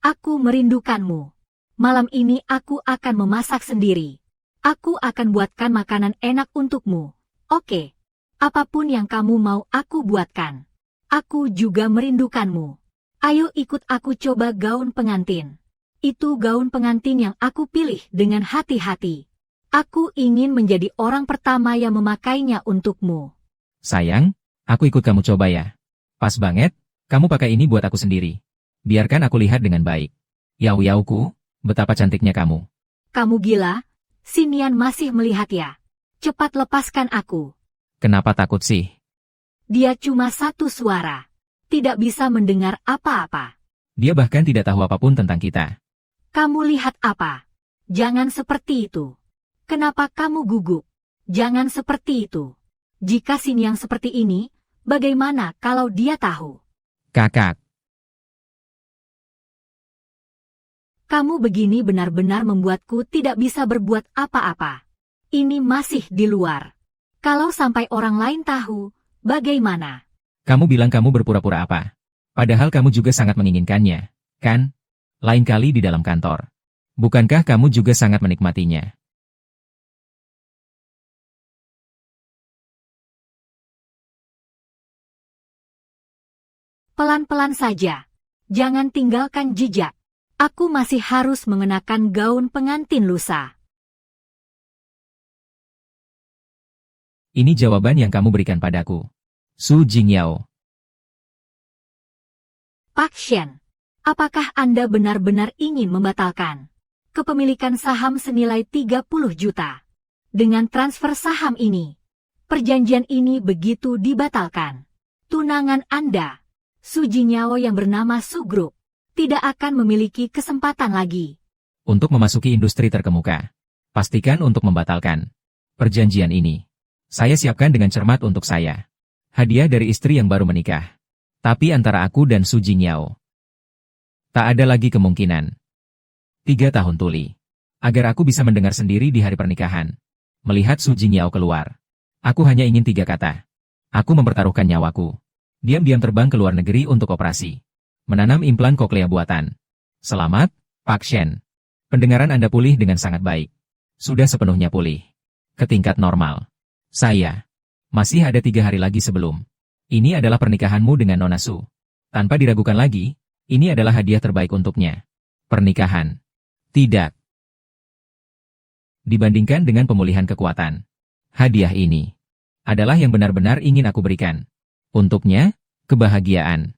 Aku merindukanmu. Malam ini aku akan memasak sendiri. Aku akan buatkan makanan enak untukmu. Oke. Apapun yang kamu mau aku buatkan. Aku juga merindukanmu. Ayo ikut aku coba gaun pengantin. Itu gaun pengantin yang aku pilih dengan hati-hati. Aku ingin menjadi orang pertama yang memakainya untukmu. Sayang, aku ikut kamu coba ya. Pas banget, kamu pakai ini buat aku sendiri. Biarkan aku lihat dengan baik. Yau-yauku, betapa cantiknya kamu. Kamu gila? Si Nian masih melihat ya. Cepat lepaskan aku. Kenapa takut sih? Dia cuma satu suara. Tidak bisa mendengar apa-apa. Dia bahkan tidak tahu apapun tentang kita. Kamu lihat apa? Jangan seperti itu. Kenapa kamu gugup? Jangan seperti itu. Jika si Nian seperti ini, bagaimana kalau dia tahu? Kakak. Kamu begini benar-benar membuatku tidak bisa berbuat apa-apa. Ini masih di luar. Kalau sampai orang lain tahu, bagaimana? Kamu bilang kamu berpura-pura apa? Padahal kamu juga sangat menginginkannya, kan? Lain kali di dalam kantor. Bukankah kamu juga sangat menikmatinya? Pelan-pelan saja. Jangan tinggalkan jejak. Aku masih harus mengenakan gaun pengantin lusa. Ini jawaban yang kamu berikan padaku. Su Jingyao. Pak Shen, apakah Anda benar-benar ingin membatalkan kepemilikan saham senilai 30 juta? Dengan transfer saham ini, perjanjian ini begitu dibatalkan. Tunangan Anda, Su Jingyao yang bernama Su Group, tidak akan memiliki kesempatan lagi. Untuk memasuki industri terkemuka, pastikan untuk membatalkan perjanjian ini. Saya siapkan dengan cermat untuk saya. Hadiah dari istri yang baru menikah. Tapi antara aku dan Su Jingyao, tak ada lagi kemungkinan. 3 tahun tuli. Agar aku bisa mendengar sendiri di hari pernikahan. Melihat Su Jingyao keluar. Aku hanya ingin 3 kata. Aku mempertaruhkan nyawaku. Diam-diam terbang ke luar negeri untuk operasi. Menanam implan koklea buatan. Selamat, Pak Shen. Pendengaran Anda pulih dengan sangat baik. Sudah sepenuhnya pulih. Ke tingkat normal. Saya. Masih ada 3 hari lagi sebelum. Ini adalah pernikahanmu dengan Nona Su. Tanpa diragukan lagi, ini adalah hadiah terbaik untuknya. Pernikahan. Tidak. Dibandingkan dengan pemulihan kekuatan. Hadiah ini adalah yang benar-benar ingin aku berikan. Untuknya, kebahagiaan.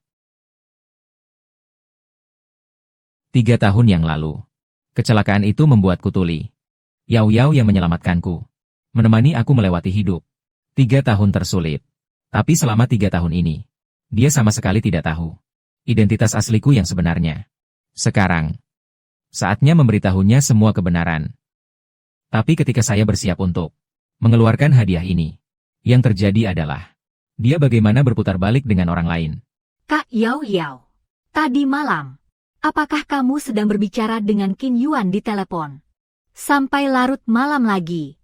3 tahun yang lalu. Kecelakaan itu membuatku tuli. Yao-Yao yang menyelamatkanku. Menemani aku melewati hidup. 3 tahun tersulit. Tapi selama 3 tahun ini, dia sama sekali tidak tahu identitas asliku yang sebenarnya. Sekarang, saatnya memberitahunya semua kebenaran. Tapi ketika saya bersiap untuk mengeluarkan hadiah ini, yang terjadi adalah, dia bagaimana berputar balik dengan orang lain. Kak Yao-Yao, tadi malam, apakah kamu sedang berbicara dengan Qin Yuan di telepon? Sampai larut malam lagi.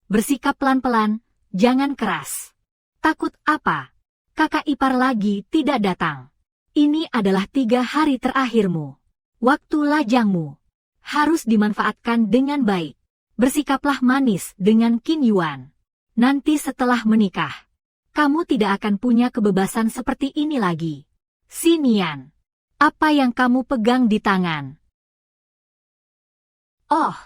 Bersikap pelan-pelan, jangan keras. Takut apa? Kakak ipar lagi tidak datang. Ini adalah 3 hari terakhirmu. Waktu lajangmu harus dimanfaatkan dengan baik. Bersikaplah manis dengan Qin Yuan. Nanti setelah menikah, kamu tidak akan punya kebebasan seperti ini lagi. Si Nian, apa yang kamu pegang di tangan? Oh,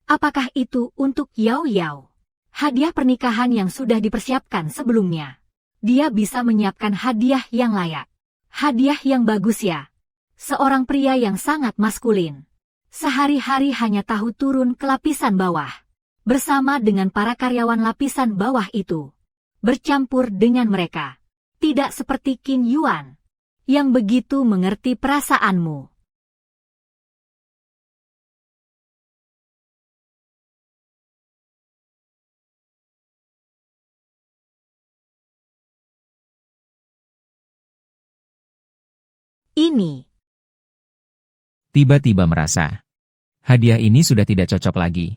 apakah itu untuk Yao-Yao? Hadiah pernikahan yang sudah dipersiapkan sebelumnya. Dia bisa menyiapkan hadiah yang layak. Hadiah yang bagus ya. Seorang pria yang sangat maskulin. Sehari-hari hanya tahu turun ke lapisan bawah. Bersama dengan para karyawan lapisan bawah itu. Bercampur dengan mereka. Tidak seperti Qin Yuan, yang begitu mengerti perasaanmu. Ini. Tiba-tiba merasa, hadiah ini sudah tidak cocok lagi.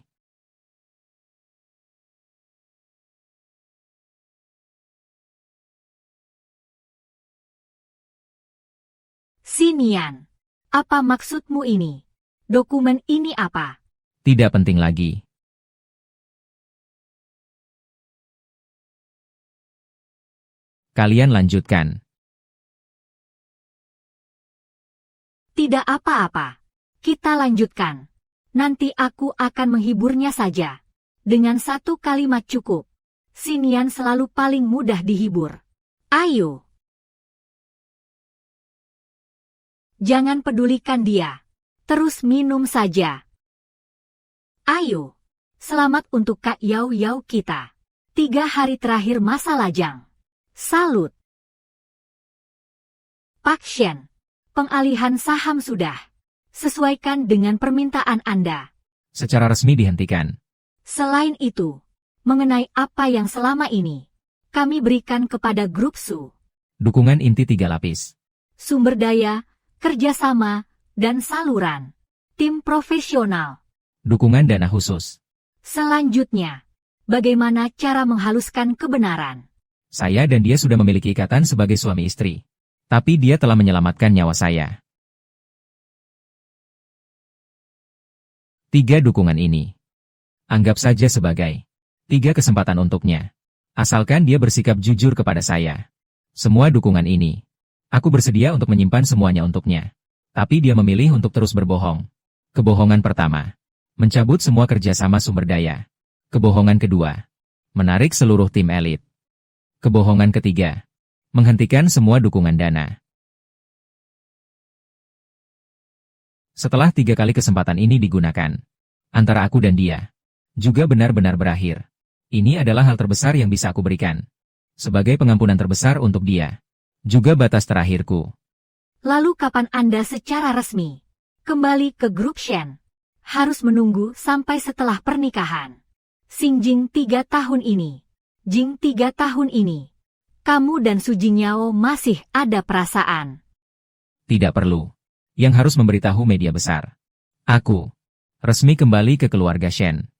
Xinian, apa maksudmu ini? Dokumen ini apa? Tidak penting lagi. Kalian lanjutkan. Tidak apa-apa. Kita lanjutkan. Nanti aku akan menghiburnya saja. Dengan satu kalimat cukup. Xinian selalu paling mudah dihibur. Ayo. Jangan pedulikan dia. Terus minum saja. Ayo. Selamat untuk Kak Yao Yao kita. 3 hari terakhir masa lajang. Salut. Pak Shen. Pengalihan saham sudah. Sesuaikan dengan permintaan Anda. Secara resmi dihentikan. Selain itu, mengenai apa yang selama ini kami berikan kepada grup Su. Dukungan inti 3 lapis. Sumber daya, kerjasama, dan saluran. Tim profesional. Dukungan dana khusus. Selanjutnya, bagaimana cara menghaluskan kebenaran? Saya dan dia sudah memiliki ikatan sebagai suami istri. Tapi dia telah menyelamatkan nyawa saya. 3 dukungan ini. Anggap saja sebagai 3 kesempatan untuknya. Asalkan dia bersikap jujur kepada saya. Semua dukungan ini. Aku bersedia untuk menyimpan semuanya untuknya. Tapi dia memilih untuk terus berbohong. Kebohongan pertama. Mencabut semua kerjasama sumber daya. Kebohongan kedua. Menarik seluruh tim elit. Kebohongan ketiga. Menghentikan semua dukungan dana. Setelah 3 kali kesempatan ini digunakan, antara aku dan dia, juga benar-benar berakhir. Ini adalah hal terbesar yang bisa aku berikan. Sebagai pengampunan terbesar untuk dia. Juga batas terakhirku. Lalu kapan Anda secara resmi kembali ke grup Shen? Harus menunggu sampai setelah pernikahan. Xinjing 3 tahun ini. Jing 3 tahun ini. Kamu dan Su Jingyao masih ada perasaan. Tidak perlu. Yang harus memberitahu media besar. Aku resmi kembali ke keluarga Shen.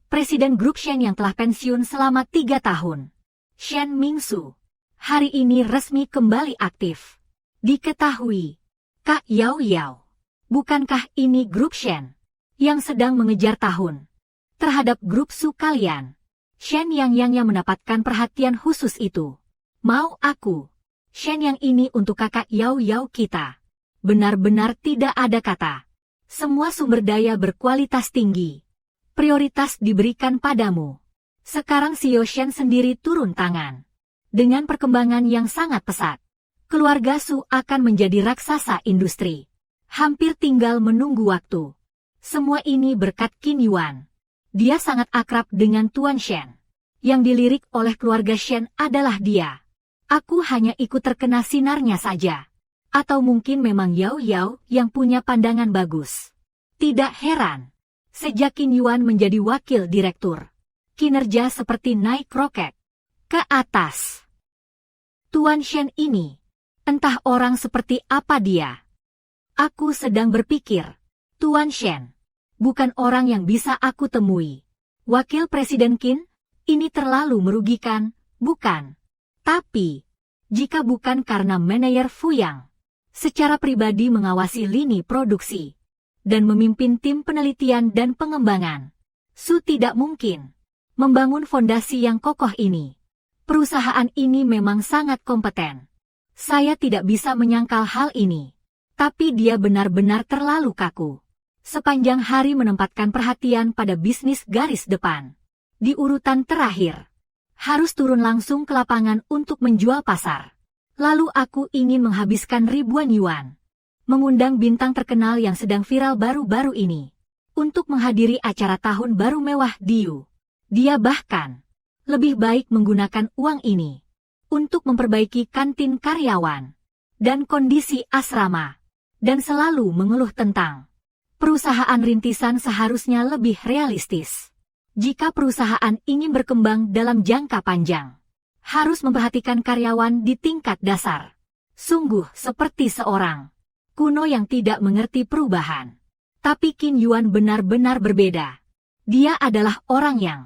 Presiden grup Shen yang telah pensiun selama 3 tahun. Shen Mingsu. Hari ini resmi kembali aktif. Diketahui. Kak Yao Yao. Bukankah ini grup Shen yang sedang mengejar tahun terhadap grup Su kalian? Shen yang mendapatkan perhatian khusus itu. Mau aku. Shen yang ini untuk kakak Yao Yao kita. Benar-benar tidak ada kata. Semua sumber daya berkualitas tinggi. Prioritas diberikan padamu. Sekarang Xiao Shen sendiri turun tangan. Dengan perkembangan yang sangat pesat, keluarga Su akan menjadi raksasa industri. Hampir tinggal menunggu waktu. Semua ini berkat Qin Yuan. Dia sangat akrab dengan Tuan Shen. Yang dilirik oleh keluarga Shen adalah dia. Aku hanya ikut terkena sinarnya saja. Atau mungkin memang Yao Yao yang punya pandangan bagus. Tidak heran. Sejak Qin Yuan menjadi wakil direktur, kinerja seperti naik roket ke atas. Tuan Shen ini, entah orang seperti apa dia. Aku sedang berpikir, Tuan Shen, bukan orang yang bisa aku temui. Wakil Presiden Qin, ini terlalu merugikan, bukan? Tapi, jika bukan karena manajer Fuyang, secara pribadi mengawasi lini produksi, dan memimpin tim penelitian dan pengembangan, Su tidak mungkin membangun fondasi yang kokoh ini. Perusahaan ini memang sangat kompeten. Saya tidak bisa menyangkal hal ini. Tapi dia benar-benar terlalu kaku. Sepanjang hari menempatkan perhatian pada bisnis garis depan. Di urutan terakhir, harus turun langsung ke lapangan untuk menjual pasar. Lalu aku ingin menghabiskan ribuan yuan. Mengundang bintang terkenal yang sedang viral baru-baru ini. Untuk menghadiri acara tahun baru mewah Diu. Dia bahkan lebih baik menggunakan uang ini untuk memperbaiki kantin karyawan dan kondisi asrama. Dan selalu mengeluh tentang perusahaan rintisan seharusnya lebih realistis. Jika perusahaan ingin berkembang dalam jangka panjang, harus memperhatikan karyawan di tingkat dasar. Sungguh seperti seorang kuno yang tidak mengerti perubahan. Tapi Qin Yuan benar-benar berbeda. Dia adalah orang yang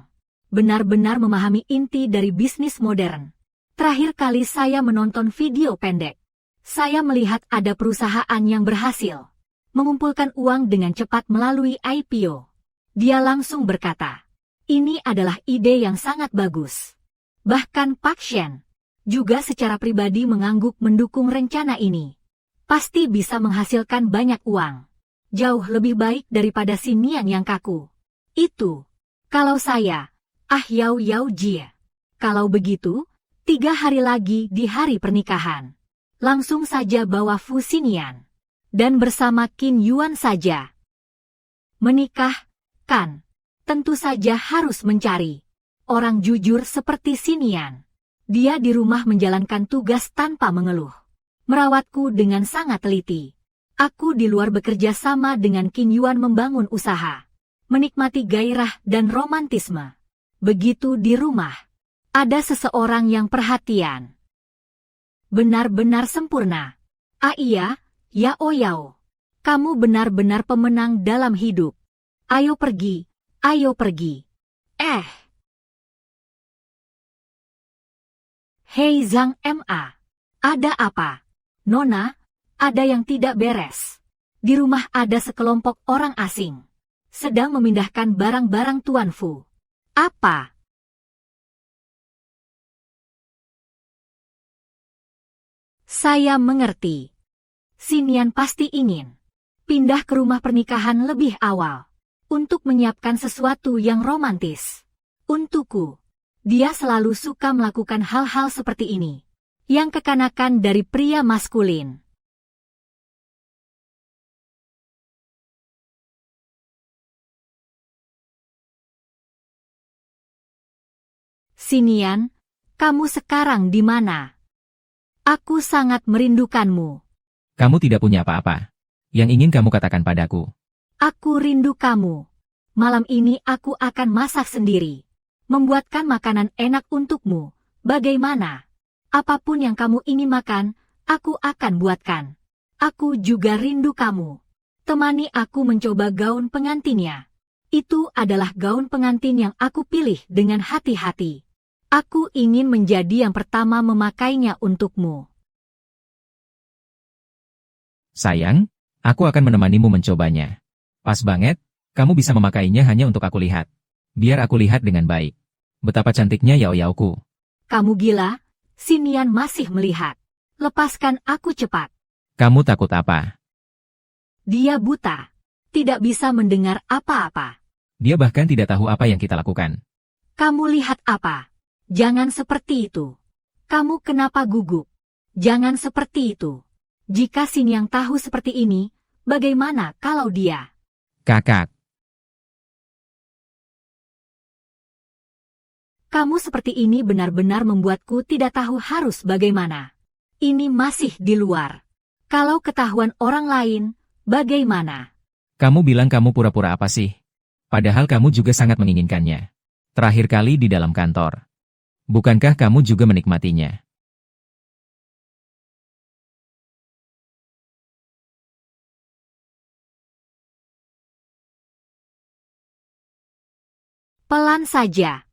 benar-benar memahami inti dari bisnis modern. Terakhir kali saya menonton video pendek Saya melihat ada perusahaan yang berhasil mengumpulkan uang dengan cepat melalui IPO. Dia langsung berkata, ini adalah ide yang sangat bagus. Bahkan Pak Shen juga secara pribadi mengangguk mendukung rencana ini. Pasti bisa menghasilkan banyak uang. Jauh lebih baik daripada si Nian yang kaku. Itu, kalau saya, Yao Yao Jie. Kalau begitu, 3 hari lagi di hari pernikahan. Langsung saja bawa Fu Xinian. Dan bersama Qin Yuan saja. Menikah, kan? Tentu saja harus mencari orang jujur seperti Xinian. Dia di rumah menjalankan tugas tanpa mengeluh. Merawatku dengan sangat teliti. Aku di luar bekerja sama dengan Qin Yuan membangun usaha. Menikmati gairah dan romantisme. Begitu di rumah, ada seseorang yang perhatian. Benar-benar sempurna. Iya, Yao Yao. Kamu benar-benar pemenang dalam hidup. Ayo pergi, ayo pergi. Hei Zhang Ma. Ada apa? Nona, ada yang tidak beres. Di rumah ada sekelompok orang asing. Sedang memindahkan barang-barang Tuan Fu. Apa? Saya mengerti. Xinian pasti ingin pindah ke rumah pernikahan lebih awal untuk menyiapkan sesuatu yang romantis. Untukku, dia selalu suka melakukan hal-hal seperti ini yang kekanakan dari pria maskulin. Xinian, kamu sekarang di mana? Aku sangat merindukanmu. Kamu tidak punya apa-apa. Yang ingin kamu katakan padaku. Aku rindu kamu. Malam ini aku akan masak sendiri. Membuatkan makanan enak untukmu. Bagaimana? Apapun yang kamu ingin makan, aku akan buatkan. Aku juga rindu kamu. Temani aku mencoba gaun pengantinnya. Itu adalah gaun pengantin yang aku pilih dengan hati-hati. Aku ingin menjadi yang pertama memakainya untukmu. Sayang, aku akan menemanimu mencobanya. Pas banget, kamu bisa memakainya hanya untuk aku lihat. Biar aku lihat dengan baik. Betapa cantiknya Yao Yaoku. Kamu gila? Xinian masih melihat. Lepaskan aku cepat. Kamu takut apa? Dia buta. Tidak bisa mendengar apa-apa. Dia bahkan tidak tahu apa yang kita lakukan. Kamu lihat apa? Jangan seperti itu. Kamu kenapa gugup? Jangan seperti itu. Jika Xinian tahu seperti ini, bagaimana kalau dia? Kakak. Kamu seperti ini benar-benar membuatku tidak tahu harus bagaimana. Ini masih di luar. Kalau ketahuan orang lain, bagaimana? Kamu bilang kamu pura-pura apa sih? Padahal kamu juga sangat menginginkannya. Terakhir kali di dalam kantor. Bukankah kamu juga menikmatinya? Pelan saja.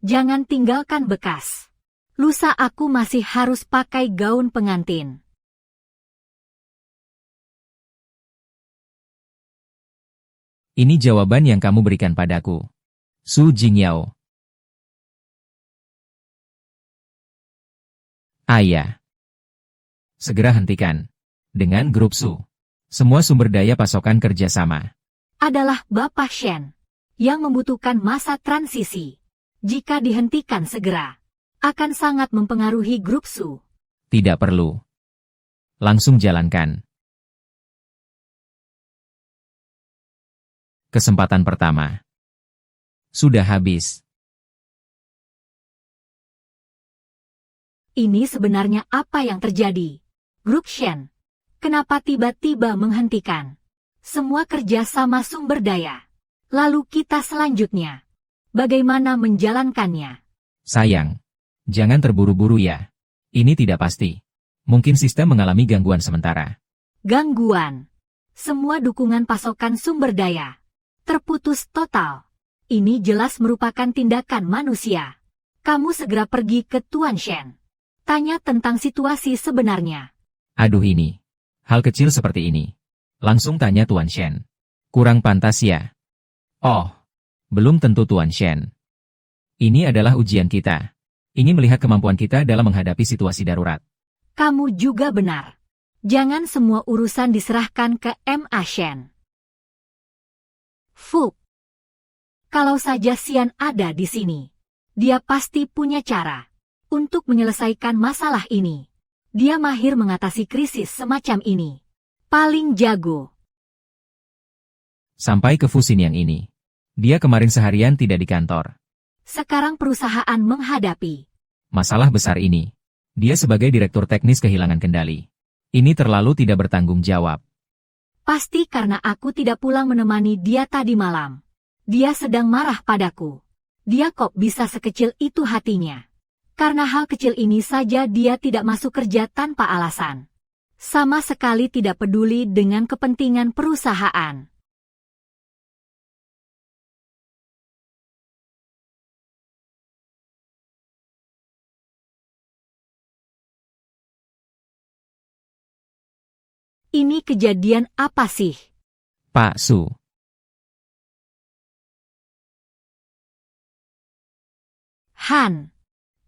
Jangan tinggalkan bekas. Lusa aku masih harus pakai gaun pengantin. Ini jawaban yang kamu berikan padaku. Su Jingyao. Ayah. Segera hentikan. Dengan grup Su. Semua sumber daya pasokan kerjasama. Adalah Bapak Shen. Yang membutuhkan masa transisi. Jika dihentikan segera. Akan sangat mempengaruhi grup Su. Tidak perlu. Langsung jalankan. Kesempatan pertama. Sudah habis. Ini sebenarnya apa yang terjadi? Grup Shen. Kenapa tiba-tiba menghentikan? Semua kerja sama sumber daya. Lalu kita selanjutnya. Bagaimana menjalankannya? Sayang. Jangan terburu-buru ya. Ini tidak pasti. Mungkin sistem mengalami gangguan sementara. Gangguan. Semua dukungan pasokan sumber daya. Terputus total. Ini jelas merupakan tindakan manusia. Kamu segera pergi ke Tuan Shen. Tanya tentang situasi sebenarnya. Aduh ini. Hal kecil seperti ini. Langsung tanya Tuan Shen. Kurang pantas ya? Oh, belum tentu Tuan Shen. Ini adalah ujian kita. Ingin melihat kemampuan kita dalam menghadapi situasi darurat. Kamu juga benar. Jangan semua urusan diserahkan ke Ma Shen. Fu. Kalau saja Xian ada di sini, dia pasti punya cara untuk menyelesaikan masalah ini. Dia mahir mengatasi krisis semacam ini. Paling jago. Sampai ke Fu Xinyan ini. Dia kemarin seharian tidak di kantor. Sekarang perusahaan menghadapi Masalah besar ini. Dia sebagai direktur teknis kehilangan kendali. Ini terlalu tidak bertanggung jawab. Pasti karena aku tidak pulang menemani dia tadi malam. Dia sedang marah padaku. Dia kok bisa sekecil itu hatinya. Karena hal kecil ini saja dia tidak masuk kerja tanpa alasan. Sama sekali tidak peduli dengan kepentingan perusahaan. Ini kejadian apa sih? Pak Su. Han,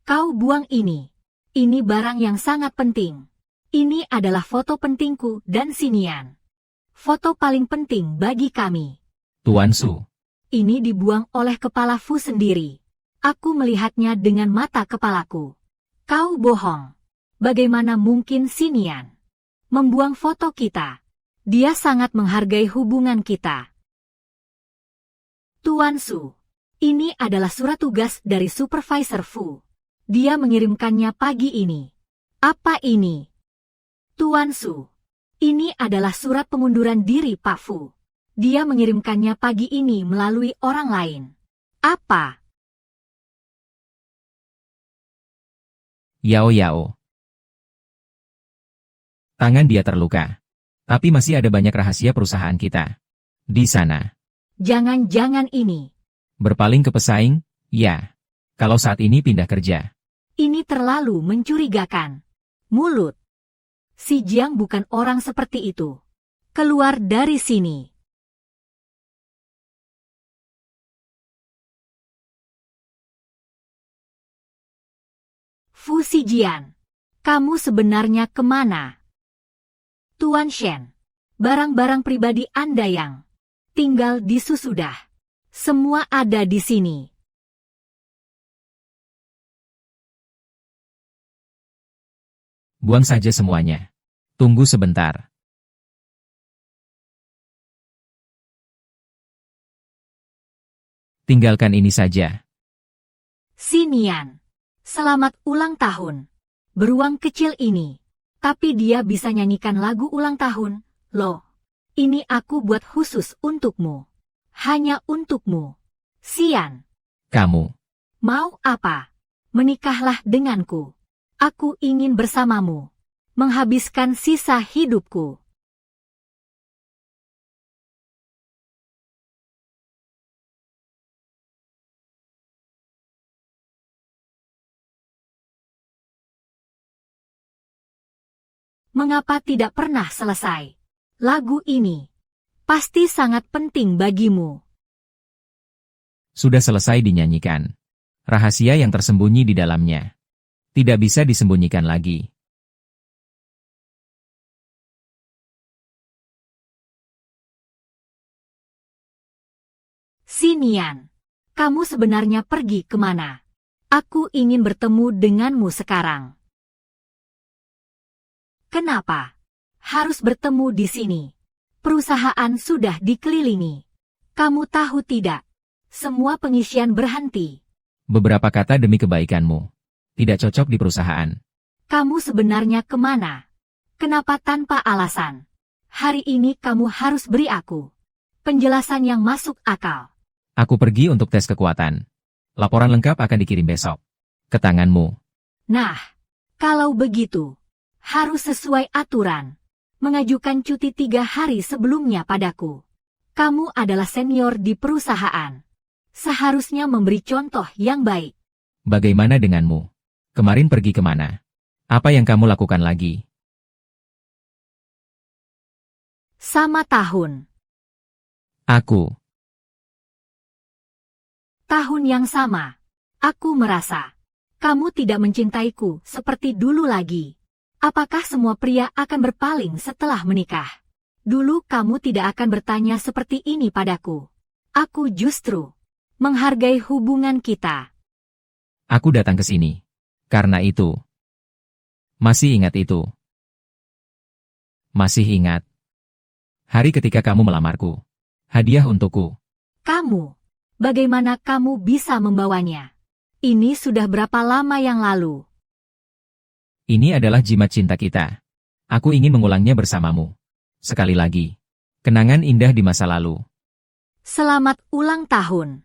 kau buang ini. Ini barang yang sangat penting. Ini adalah foto pentingku dan Xinian. Foto paling penting bagi kami. Tuan Su. Ini dibuang oleh kepala Fu sendiri. Aku melihatnya dengan mata kepalaku. Kau bohong. Bagaimana mungkin Xinian membuang foto kita? Dia sangat menghargai hubungan kita. Tuan Su. Ini adalah surat tugas dari Supervisor Fu. Dia mengirimkannya pagi ini. Apa ini? Tuan Su. Ini adalah surat pengunduran diri Pak Fu. Dia mengirimkannya pagi ini melalui orang lain. Apa? Yao Yao. Tangan dia terluka. Tapi masih ada banyak rahasia perusahaan kita. Di sana. Jangan-jangan ini. Berpaling ke pesaing? Ya. Kalau saat ini pindah kerja. Ini terlalu mencurigakan. Mulut. Si Jiang bukan orang seperti itu. Keluar dari sini. Fu Xijian. Kamu sebenarnya kemana? Tuan Shen. Barang-barang pribadi Anda yang tinggal di Susudah. Semua ada di sini. Buang saja semuanya. Tunggu sebentar. Tinggalkan ini saja. Xinian. Selamat ulang tahun. Beruang kecil ini. Tapi dia bisa nyanyikan lagu ulang tahun. Loh. Ini aku buat khusus untukmu. Hanya untukmu. Xian. Kamu. Mau apa? Menikahlah denganku. Aku ingin bersamamu. Menghabiskan sisa hidupku. Mengapa tidak pernah selesai? Lagu ini pasti sangat penting bagimu. Sudah selesai dinyanyikan. Rahasia yang tersembunyi di dalamnya. Tidak bisa disembunyikan lagi. Xinian, kamu sebenarnya pergi kemana? Aku ingin bertemu denganmu sekarang. Kenapa? Harus bertemu di sini. Perusahaan sudah dikelilingi. Kamu tahu tidak? Semua pengisian berhenti. Beberapa kata demi kebaikanmu. Tidak cocok di perusahaan. Kamu sebenarnya kemana? Kenapa tanpa alasan? Hari ini kamu harus beri aku penjelasan yang masuk akal. Aku pergi untuk tes kekuatan. Laporan lengkap akan dikirim besok. Ke tanganmu. Nah, kalau begitu, harus sesuai aturan. Mengajukan cuti 3 hari sebelumnya padaku. Kamu adalah senior di perusahaan. Seharusnya memberi contoh yang baik. Bagaimana denganmu? Kemarin pergi kemana? Apa yang kamu lakukan lagi? Sama tahun. Aku. Tahun yang sama. Aku merasa kamu tidak mencintaiku seperti dulu lagi. Apakah semua pria akan berpaling setelah menikah? Dulu kamu tidak akan bertanya seperti ini padaku. Aku justru menghargai hubungan kita. Aku datang ke sini. Karena itu. Masih ingat itu. Masih ingat. Hari ketika kamu melamarku. Hadiah untukku. Kamu. Bagaimana kamu bisa membawanya? Ini sudah berapa lama yang lalu? Ini adalah jimat cinta kita. Aku ingin mengulangnya bersamamu. Sekali lagi. Kenangan indah di masa lalu. Selamat ulang tahun.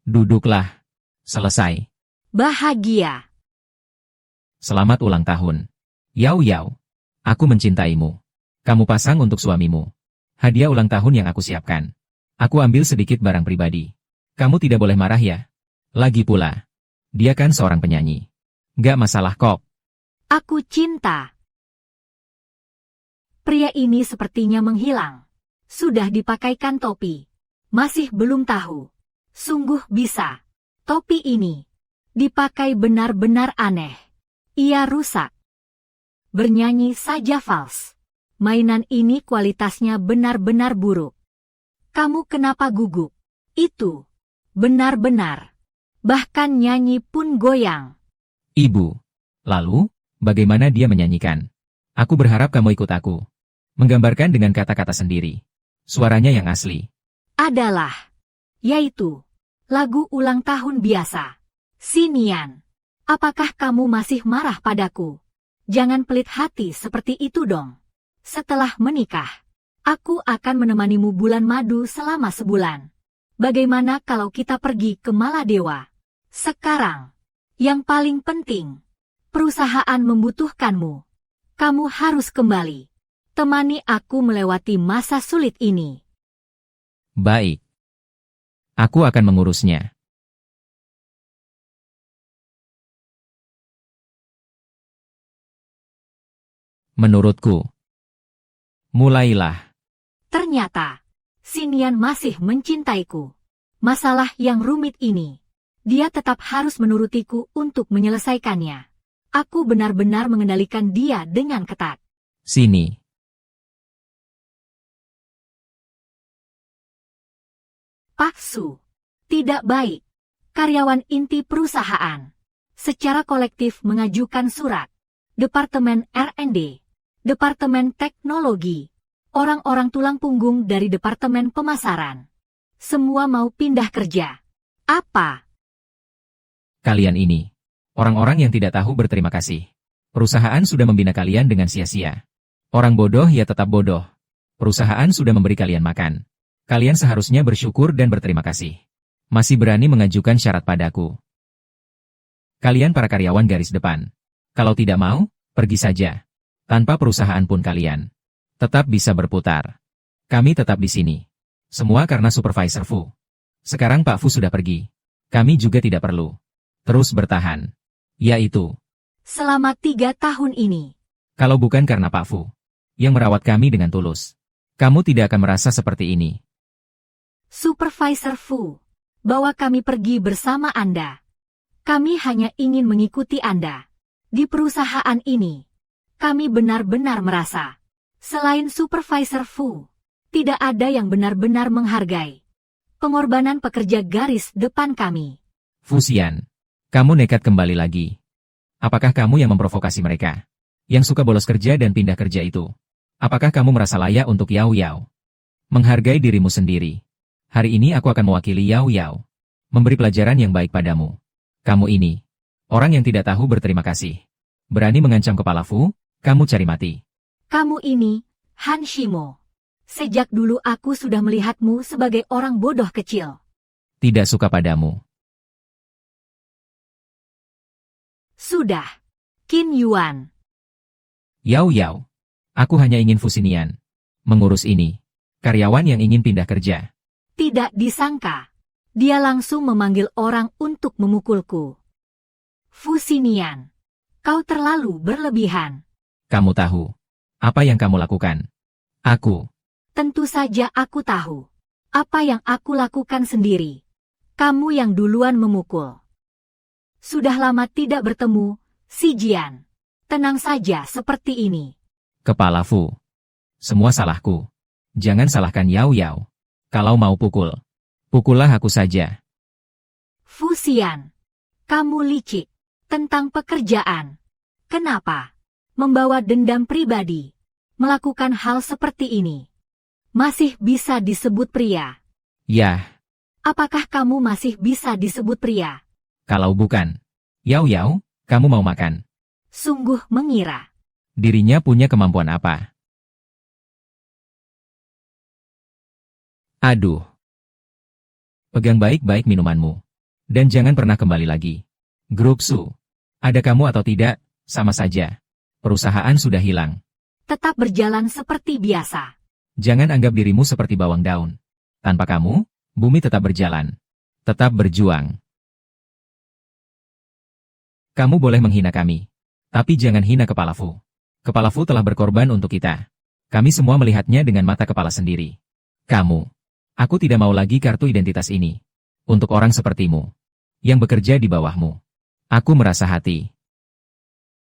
Duduklah. Selesai. Bahagia. Selamat ulang tahun. Yao Yao. Aku mencintaimu. Kamu pasang untuk suamimu. Hadiah ulang tahun yang aku siapkan. Aku ambil sedikit barang pribadi. Kamu tidak boleh marah ya. Lagi pula. Dia kan seorang penyanyi. Gak masalah kok. Aku cinta. Pria ini sepertinya menghilang. Sudah dipakaikan topi. Masih belum tahu. Sungguh bisa. Topi ini dipakai benar-benar aneh. Ia rusak. Bernyanyi saja fals. Mainan ini kualitasnya benar-benar buruk. Kamu kenapa gugup? Itu benar-benar. Bahkan nyanyi pun goyang. Ibu. Lalu, bagaimana dia menyanyikan? Aku berharap kamu ikut aku. Menggambarkan dengan kata-kata sendiri. Suaranya yang asli. Adalah. Yaitu. Lagu ulang tahun biasa. Sinian. Apakah kamu masih marah padaku? Jangan pelit hati seperti itu dong. Setelah menikah, aku akan menemanimu bulan madu selama sebulan. Bagaimana kalau kita pergi ke Maladewa? Sekarang, yang paling penting, perusahaan membutuhkanmu. Kamu harus kembali. Temani aku melewati masa sulit ini. Baik. Aku akan mengurusnya. Menurutku. Mulailah. Ternyata, Sinian masih mencintaiku. Masalah yang rumit ini, dia tetap harus menurutiku untuk menyelesaikannya. Aku benar-benar mengendalikan dia dengan ketat. Sini. Pak Su. Tidak baik. Karyawan inti perusahaan. Secara kolektif mengajukan surat. Departemen R&D. Departemen Teknologi. Orang-orang tulang punggung dari Departemen Pemasaran. Semua mau pindah kerja. Apa? Kalian ini. Orang-orang yang tidak tahu berterima kasih. Perusahaan sudah membina kalian dengan sia-sia. Orang bodoh ya tetap bodoh. Perusahaan sudah memberi kalian makan. Kalian seharusnya bersyukur dan berterima kasih. Masih berani mengajukan syarat padaku. Kalian para karyawan garis depan. Kalau tidak mau, pergi saja. Tanpa perusahaan pun kalian tetap bisa berputar. Kami tetap di sini. Semua karena Supervisor Fu. Sekarang Pak Fu sudah pergi. Kami juga tidak perlu terus bertahan. Yaitu. Selama 3 tahun ini. Kalau bukan karena Pak Fu yang merawat kami dengan tulus, kamu tidak akan merasa seperti ini. Supervisor Fu, bawa kami pergi bersama Anda. Kami hanya ingin mengikuti Anda. Di perusahaan ini, kami benar-benar merasa, selain Supervisor Fu, tidak ada yang benar-benar menghargai pengorbanan pekerja garis depan kami. Fusian, kamu nekat kembali lagi. Apakah kamu yang memprovokasi mereka? Yang suka bolos kerja dan pindah kerja itu? Apakah kamu merasa layak untuk Yao Yao? Menghargai dirimu sendiri. Hari ini aku akan mewakili Yao Yao. Memberi pelajaran yang baik padamu. Kamu ini, orang yang tidak tahu berterima kasih. Berani mengancam kepala Fu, kamu cari mati. Kamu ini, Han Shimo. Sejak dulu aku sudah melihatmu sebagai orang bodoh kecil. Tidak suka padamu. Sudah. Qin Yuan. Yao Yao. Aku hanya ingin Fusinian. Mengurus ini. Karyawan yang ingin pindah kerja. Tidak disangka. Dia langsung memanggil orang untuk memukulku. Fusinian. Kau terlalu berlebihan. Kamu tahu apa yang kamu lakukan? Aku Tentu saja aku tahu. Apa yang aku lakukan sendiri. Kamu yang duluan memukul. Sudah lama tidak bertemu, Si Jian. Tenang saja seperti ini. Kepala Fu. Semua salahku. Jangan salahkan Yao Yao. Kalau mau pukul, pukullah aku saja. Fu Xian. Kamu licik. Tentang pekerjaan. Kenapa? Membawa dendam pribadi. Melakukan hal seperti ini. Masih bisa disebut pria. Yah, Apakah kamu masih bisa disebut pria? kalau bukan. Yao Yao, kamu mau makan. Sungguh mengira. Dirinya punya kemampuan apa? Aduh. Pegang baik-baik minumanmu. Dan jangan pernah kembali lagi. Grup Su. Ada kamu atau tidak, sama saja. Perusahaan sudah hilang. Tetap berjalan seperti biasa. Jangan anggap dirimu seperti bawang daun. Tanpa kamu, bumi tetap berjalan. Tetap berjuang. Kamu boleh menghina kami. Tapi jangan hina Kepala Fu. Kepala Fu telah berkorban untuk kita. Kami semua melihatnya dengan mata kepala sendiri. Kamu. Aku tidak mau lagi kartu identitas ini. Untuk orang sepertimu. Yang bekerja di bawahmu. Aku merasa hati.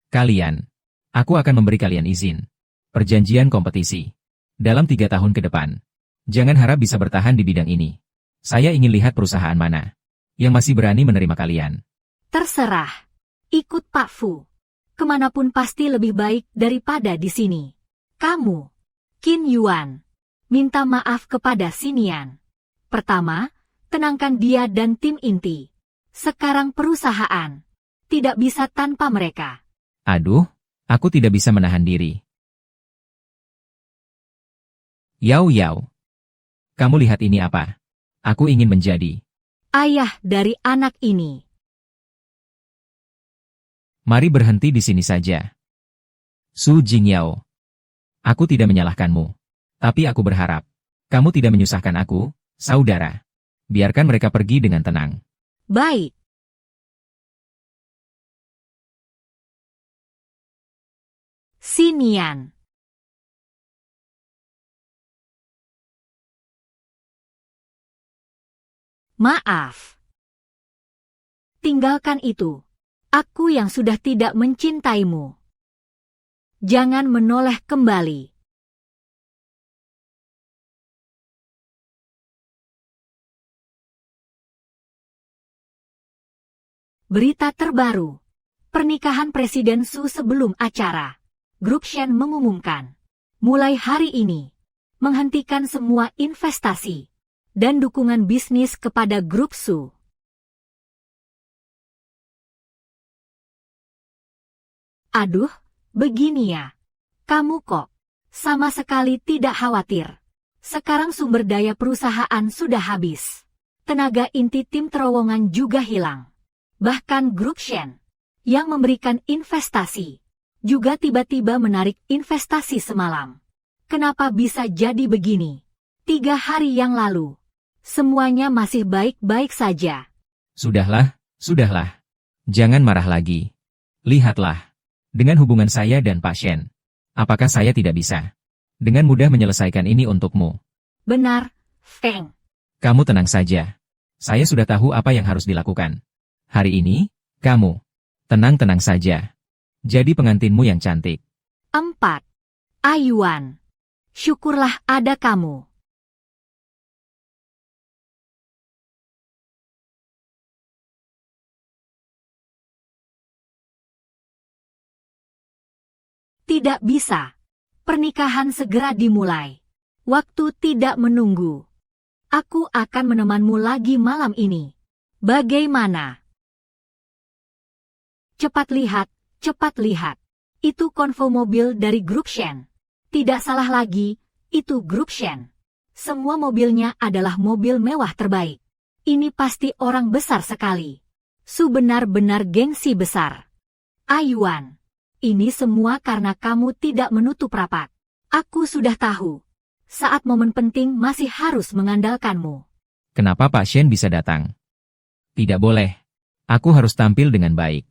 Kalian. Aku akan memberi kalian izin. Perjanjian kompetisi. Dalam 3 tahun ke depan. Jangan harap bisa bertahan di bidang ini. Saya ingin lihat perusahaan mana yang masih berani menerima kalian. Terserah. Ikut Pak Fu. Kemanapun pasti lebih baik daripada di sini. Kamu, Qin Yuan, minta maaf kepada Xinian. Pertama, tenangkan dia dan tim inti. Sekarang perusahaan. Tidak bisa tanpa mereka. Aduh, aku tidak bisa menahan diri. Yao Yao. Kamu lihat ini apa? Aku ingin menjadi ayah dari anak ini. Mari berhenti di sini saja. Su Jingyao. Aku tidak menyalahkanmu. Tapi aku berharap kamu tidak menyusahkan aku, saudara. Biarkan mereka pergi dengan tenang. Baik. Xinian. Maaf. Tinggalkan itu. Aku yang sudah tidak mencintaimu. Jangan menoleh kembali. Berita terbaru. Pernikahan Presiden Su sebelum acara. Grup Shen mengumumkan. Mulai hari ini. Menghentikan semua investasi. Dan dukungan bisnis kepada Grup Su. Aduh, begini ya. Kamu kok sama sekali tidak khawatir. Sekarang sumber daya perusahaan sudah habis. Tenaga inti tim terowongan juga hilang. Bahkan Grup Shen yang memberikan investasi juga tiba-tiba menarik investasi semalam. Kenapa bisa jadi begini? 3 hari yang lalu. Semuanya masih baik-baik saja. Sudahlah, sudahlah. Jangan marah lagi. Lihatlah. Dengan hubungan saya dan Pak Shen. Apakah saya tidak bisa dengan mudah menyelesaikan ini untukmu? Benar, Feng. Kamu tenang saja. Saya sudah tahu apa yang harus dilakukan. Hari ini, kamu tenang-tenang saja. Jadi pengantinmu yang cantik. 4. Ayuan. Syukurlah ada kamu. Tidak bisa. Pernikahan segera dimulai. Waktu tidak menunggu. Aku akan menemanmu lagi malam ini. Bagaimana? Cepat lihat, cepat lihat. Itu konvo mobil dari Grup Shen. Tidak salah lagi, itu Grup Shen. Semua mobilnya adalah mobil mewah terbaik. Ini pasti orang besar sekali. Su benar-benar gengsi besar. Ayuan. Ini semua karena kamu tidak menutup rapat. Aku sudah tahu. Saat momen penting masih harus mengandalkanmu. Kenapa Pak Shen bisa datang? Tidak boleh. Aku harus tampil dengan baik.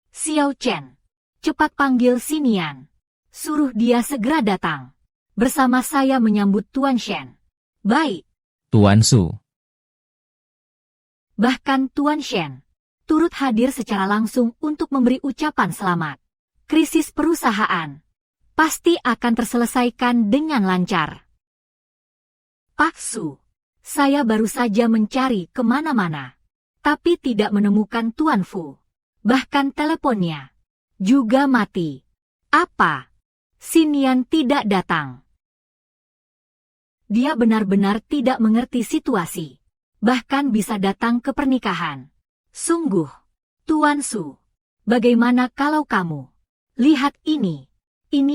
Xiao Chen. Cepat panggil Xinian. Suruh dia segera datang. bersama saya menyambut Tuan Shen. Baik. Tuan Su. Bahkan Tuan Shen turut hadir secara langsung untuk memberi ucapan selamat. Krisis perusahaan pasti akan terselesaikan dengan lancar. Pak Su, saya baru saja mencari kemana-mana, tapi tidak menemukan Tuan Fu. Bahkan teleponnya juga mati. Apa? Xinian tidak datang. Dia benar-benar tidak mengerti situasi. Bahkan bisa datang ke pernikahan. Sungguh, Tuan Su, bagaimana kalau kamu? Lihat ini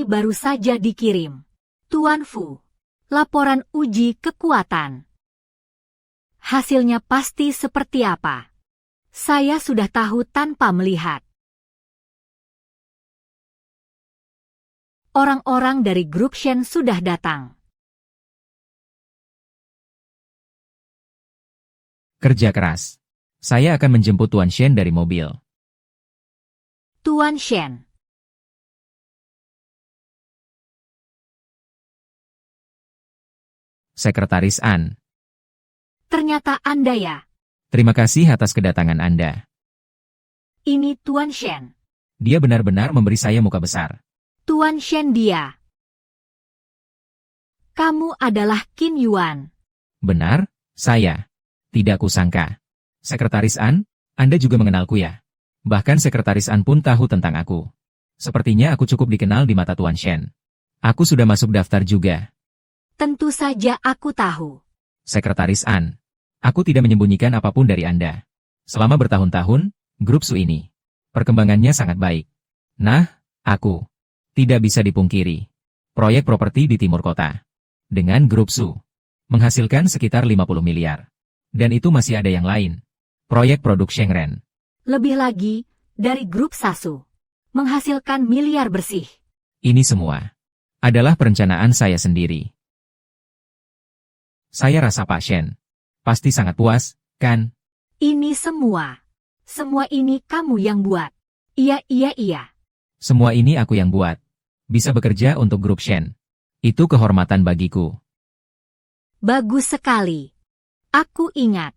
baru saja dikirim. Tuan Fu, laporan uji kekuatan. Hasilnya pasti seperti apa? Saya sudah tahu tanpa melihat. Orang-orang dari grup Shen sudah datang. Kerja keras. Saya akan menjemput Tuan Shen dari mobil. Tuan Shen. Sekretaris An. Ternyata Anda ya. Terima kasih atas kedatangan Anda. Ini Tuan Shen. Dia benar-benar memberi saya muka besar. Tuan Shen dia. Kamu adalah Qin Yuan. Benar, saya. Tidak kusangka. Sekretaris An, Anda juga mengenalku ya. Bahkan Sekretaris An pun tahu tentang aku. Sepertinya aku cukup dikenal di mata Tuan Shen. Aku sudah masuk daftar juga. Tentu saja aku tahu. Sekretaris An, aku tidak menyembunyikan apapun dari Anda. Selama bertahun-tahun, grup Su ini, perkembangannya sangat baik. Nah, aku tidak bisa dipungkiri. Proyek properti di timur kota dengan grup Su menghasilkan sekitar 50 miliar. Dan itu masih ada yang lain. Proyek produk Shengren. Lebih lagi, dari grup Sasu menghasilkan miliar bersih. Ini semua adalah perencanaan saya sendiri. Saya rasa Pak Shen pasti sangat puas, kan? Ini semua ini kamu yang buat. Iya. Semua ini aku yang buat. Bisa bekerja untuk grup Shen. Itu kehormatan bagiku. Bagus sekali. Aku ingat.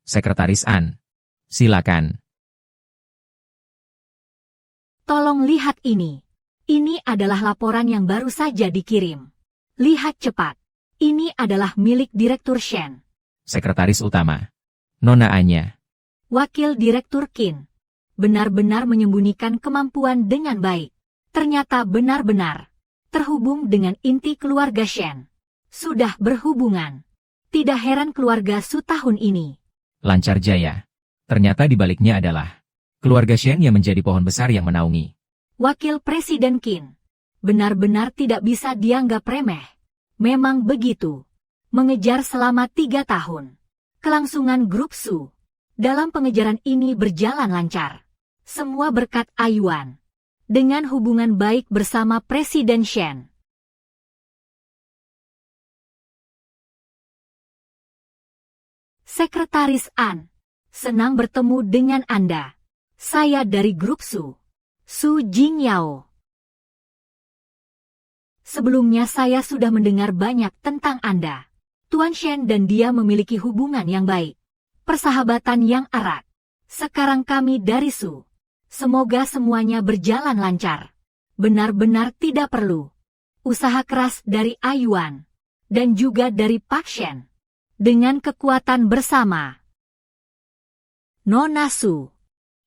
Sekretaris An, silakan. Tolong lihat ini. Ini adalah laporan yang baru saja dikirim. Lihat cepat. Ini adalah milik Direktur Shen. Sekretaris Utama, Nona Anya. Wakil Direktur Qin. Benar-benar menyembunyikan kemampuan dengan baik. Ternyata benar-benar terhubung dengan inti keluarga Shen. Sudah berhubungan. Tidak heran keluarga Su tahun ini Lancar jaya. Ternyata di baliknya adalah keluarga Shen yang menjadi pohon besar yang menaungi. Wakil Presiden Qin. Benar-benar tidak bisa dianggap remeh. Memang begitu. Mengejar selama 3 tahun. Kelangsungan grup Su dalam pengejaran ini berjalan lancar. Semua berkat Ayuan. Dengan hubungan baik bersama Presiden Shen. Sekretaris An, senang bertemu dengan Anda. Saya dari grup Su Jingyao. Sebelumnya saya sudah mendengar banyak tentang Anda. Tuan Shen dan dia memiliki hubungan yang baik. Persahabatan yang erat. Sekarang kami dari Su. Semoga semuanya berjalan lancar. Benar-benar tidak perlu usaha keras dari Ayuan. Dan juga dari Pak Shen. Dengan kekuatan bersama. Nona Su.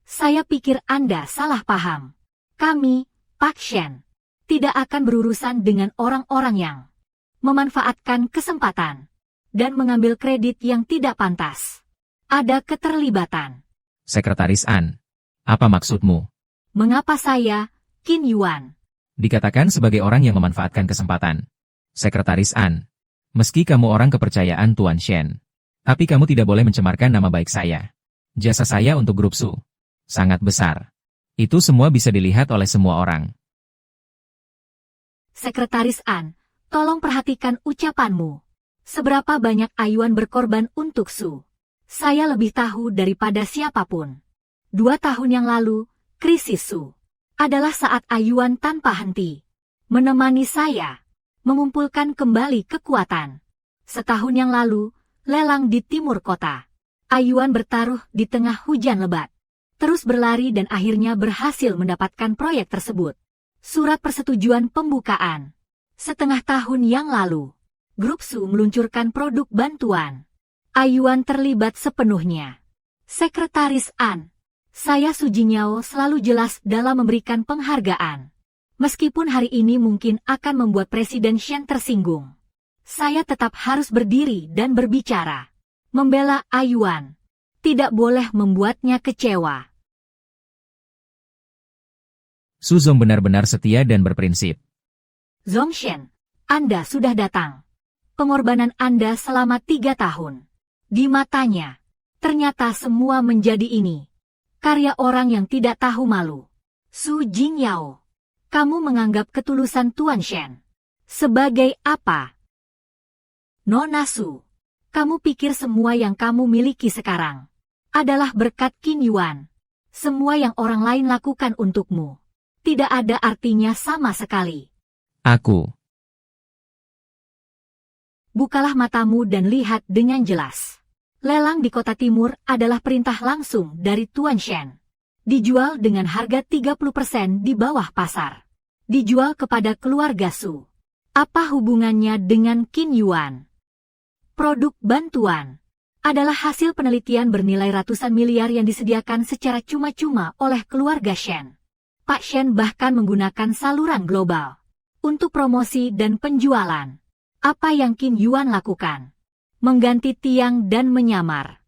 Saya pikir Anda salah paham. Kami, Pak Shen, tidak akan berurusan dengan orang-orang yang memanfaatkan kesempatan dan mengambil kredit yang tidak pantas. Ada keterlibatan. Sekretaris An, apa maksudmu? Mengapa saya, Qin Yuan, dikatakan sebagai orang yang memanfaatkan kesempatan? Sekretaris An, meski kamu orang kepercayaan Tuan Shen, tapi kamu tidak boleh mencemarkan nama baik saya. Jasa saya untuk grup Su sangat besar. Itu semua bisa dilihat oleh semua orang. Sekretaris An, tolong perhatikan ucapanmu. Seberapa banyak Ayuan berkorban untuk Su? Saya lebih tahu daripada siapapun. 2 tahun yang lalu, krisis Su adalah saat Ayuan tanpa henti Menemani saya. Mengumpulkan kembali kekuatan. Setahun yang lalu, lelang di timur kota. Ayuan bertaruh di tengah hujan lebat. Terus berlari dan akhirnya berhasil mendapatkan proyek tersebut. Surat persetujuan pembukaan. Setengah tahun yang lalu, Grup Su meluncurkan produk bantuan. Ayuan terlibat sepenuhnya. Sekretaris An, saya Su Jingyao selalu jelas dalam memberikan penghargaan. Meskipun hari ini mungkin akan membuat Presiden Shen tersinggung. Saya tetap harus berdiri dan berbicara. Membela Ayuan. Tidak boleh membuatnya kecewa. Su Zong benar-benar setia dan berprinsip. Zongshen, Anda sudah datang. Pengorbanan Anda selama 3 tahun. Di matanya, ternyata semua menjadi ini. Karya orang yang tidak tahu malu. Su Jingyao. Kamu menganggap ketulusan Tuan Shen sebagai apa? Nona Su, kamu pikir semua yang kamu miliki sekarang adalah berkat Qin Yuan. Semua yang orang lain lakukan untukmu tidak ada artinya sama sekali. Aku. Bukalah matamu dan lihat dengan jelas. Lelang di kota timur adalah perintah langsung dari Tuan Shen. Dijual dengan harga 30% di bawah pasar. Dijual kepada keluarga Su. Apa hubungannya dengan Qin Yuan? Produk bantuan adalah hasil penelitian bernilai ratusan miliar yang disediakan secara cuma-cuma oleh keluarga Shen. Pak Shen bahkan menggunakan saluran global untuk promosi dan penjualan. Apa yang Qin Yuan lakukan? Mengganti tiang dan menyamar.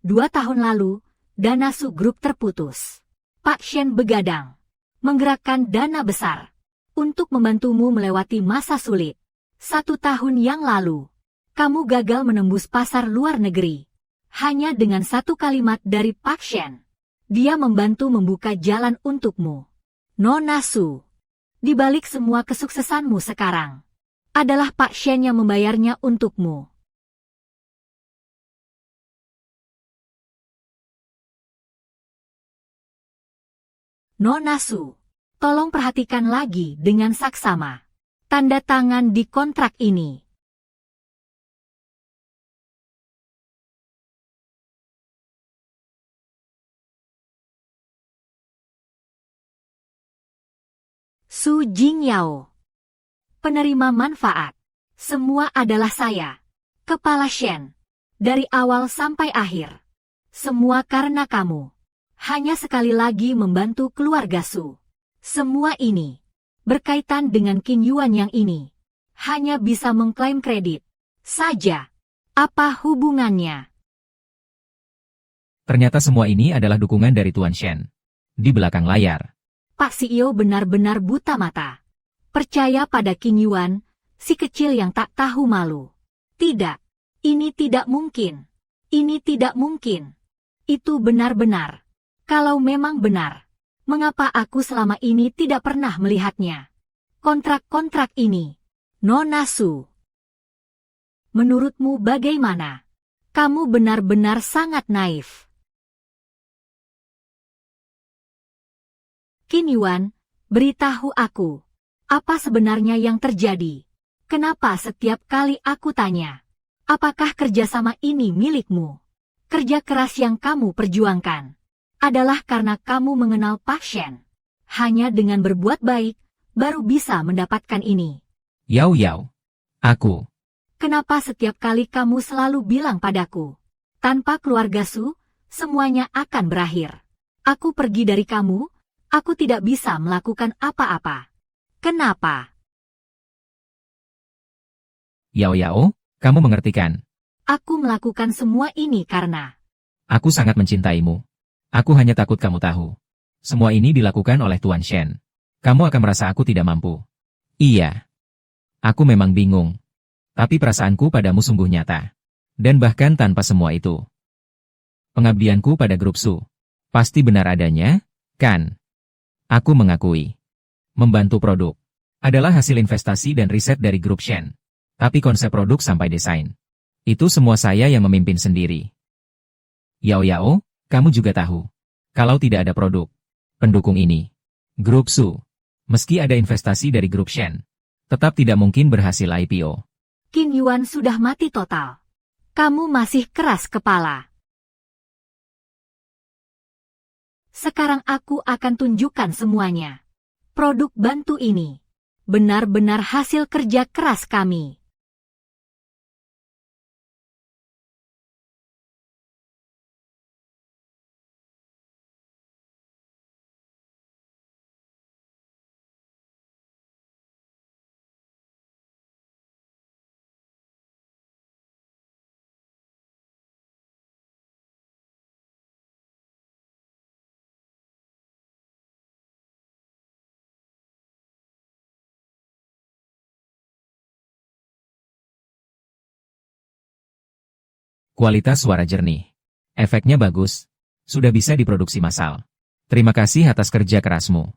2 tahun lalu, dana Su Group terputus. Pak Shen begadang, menggerakkan dana besar untuk membantumu melewati masa sulit. 1 tahun yang lalu, kamu gagal menembus pasar luar negeri. Hanya dengan 1 kalimat dari Pak Shen, dia membantu membuka jalan untukmu. Nona Su, di balik semua kesuksesanmu sekarang, adalah Pak Shen yang membayarnya untukmu. Nona Su, tolong perhatikan lagi dengan saksama. Tanda tangan di kontrak ini. Su Jingyao. Penerima manfaat. Semua adalah saya. Kepala Shen. Dari awal sampai akhir. Semua karena kamu. Hanya sekali lagi membantu keluarga Su. Semua ini berkaitan dengan Qin Yuan yang ini. Hanya bisa mengklaim kredit saja. Apa hubungannya? Ternyata semua ini adalah dukungan dari Tuan Shen. Di belakang layar. Pak CEO benar-benar buta mata. Percaya pada Qin Yuan, si kecil yang tak tahu malu. Tidak. Ini tidak mungkin. Ini tidak mungkin. Itu benar-benar. Kalau memang benar, mengapa aku selama ini tidak pernah melihatnya? Kontrak-kontrak ini. Nona Su. Menurutmu bagaimana? Kamu benar-benar sangat naif. Qin Yuan, beritahu aku. Apa sebenarnya yang terjadi? Kenapa setiap kali aku tanya? Apakah kerjasama ini milikmu? Kerja keras yang kamu perjuangkan adalah karena kamu mengenal Pak Shen. Hanya dengan berbuat baik, baru bisa mendapatkan ini. Yao Yao. Aku. Kenapa setiap kali kamu selalu bilang padaku, tanpa keluarga Su, semuanya akan berakhir. Aku pergi dari kamu, aku tidak bisa melakukan apa-apa. Kenapa? Yao Yao, kamu mengerti kan? Aku melakukan semua ini karena Aku sangat mencintaimu. Aku hanya takut kamu tahu. Semua ini dilakukan oleh Tuan Shen. Kamu akan merasa aku tidak mampu. Iya. Aku memang bingung. Tapi perasaanku padamu sungguh nyata. Dan bahkan tanpa semua itu. Pengabdianku pada grup Su. Pasti benar adanya, kan? Aku mengakui. Membantu produk adalah hasil investasi dan riset dari grup Shen. Tapi konsep produk sampai desain. Itu semua saya yang memimpin sendiri. Yao Yao, kamu juga tahu. Kalau tidak ada produk pendukung ini, grup Su Meski ada investasi dari grup Shen, tetap tidak mungkin berhasil IPO. Qin Yuan sudah mati total. Kamu masih keras kepala. Sekarang aku akan tunjukkan semuanya. Produk bantu ini benar-benar hasil kerja keras kami. Kualitas suara jernih. Efeknya bagus. Sudah bisa diproduksi massal. Terima kasih atas kerja kerasmu.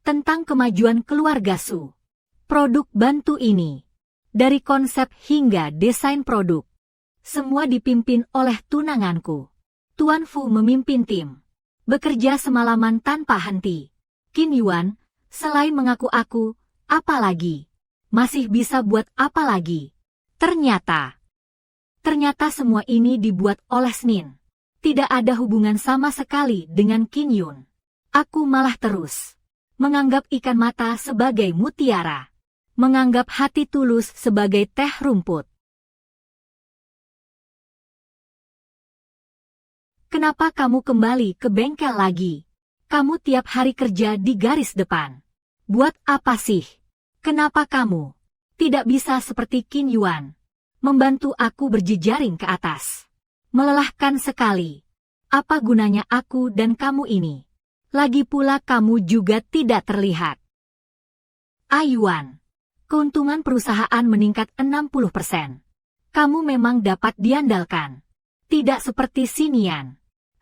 Tentang kemajuan keluarga Su. Produk bantu ini, dari konsep hingga desain produk, semua dipimpin oleh tunanganku. Tuan Fu memimpin tim. Bekerja semalaman tanpa henti. Qin Yuan, selain mengaku aku, apa lagi? Masih bisa buat apa lagi? Ternyata semua ini dibuat oleh Snin. Tidak ada hubungan sama sekali dengan Qin Yun. Aku malah terus menganggap ikan mata sebagai mutiara. Menganggap hati tulus sebagai teh rumput. Kenapa kamu kembali ke bengkel lagi? Kamu tiap hari kerja di garis depan. Buat apa sih? Kenapa kamu tidak bisa seperti Qin Yuan, membantu aku berjejaring ke atas? Melelahkan sekali. Apa gunanya aku dan kamu ini? Lagi pula kamu juga tidak terlihat. Ayuan, keuntungan perusahaan meningkat 60%. Kamu memang dapat diandalkan. Tidak seperti Sinian.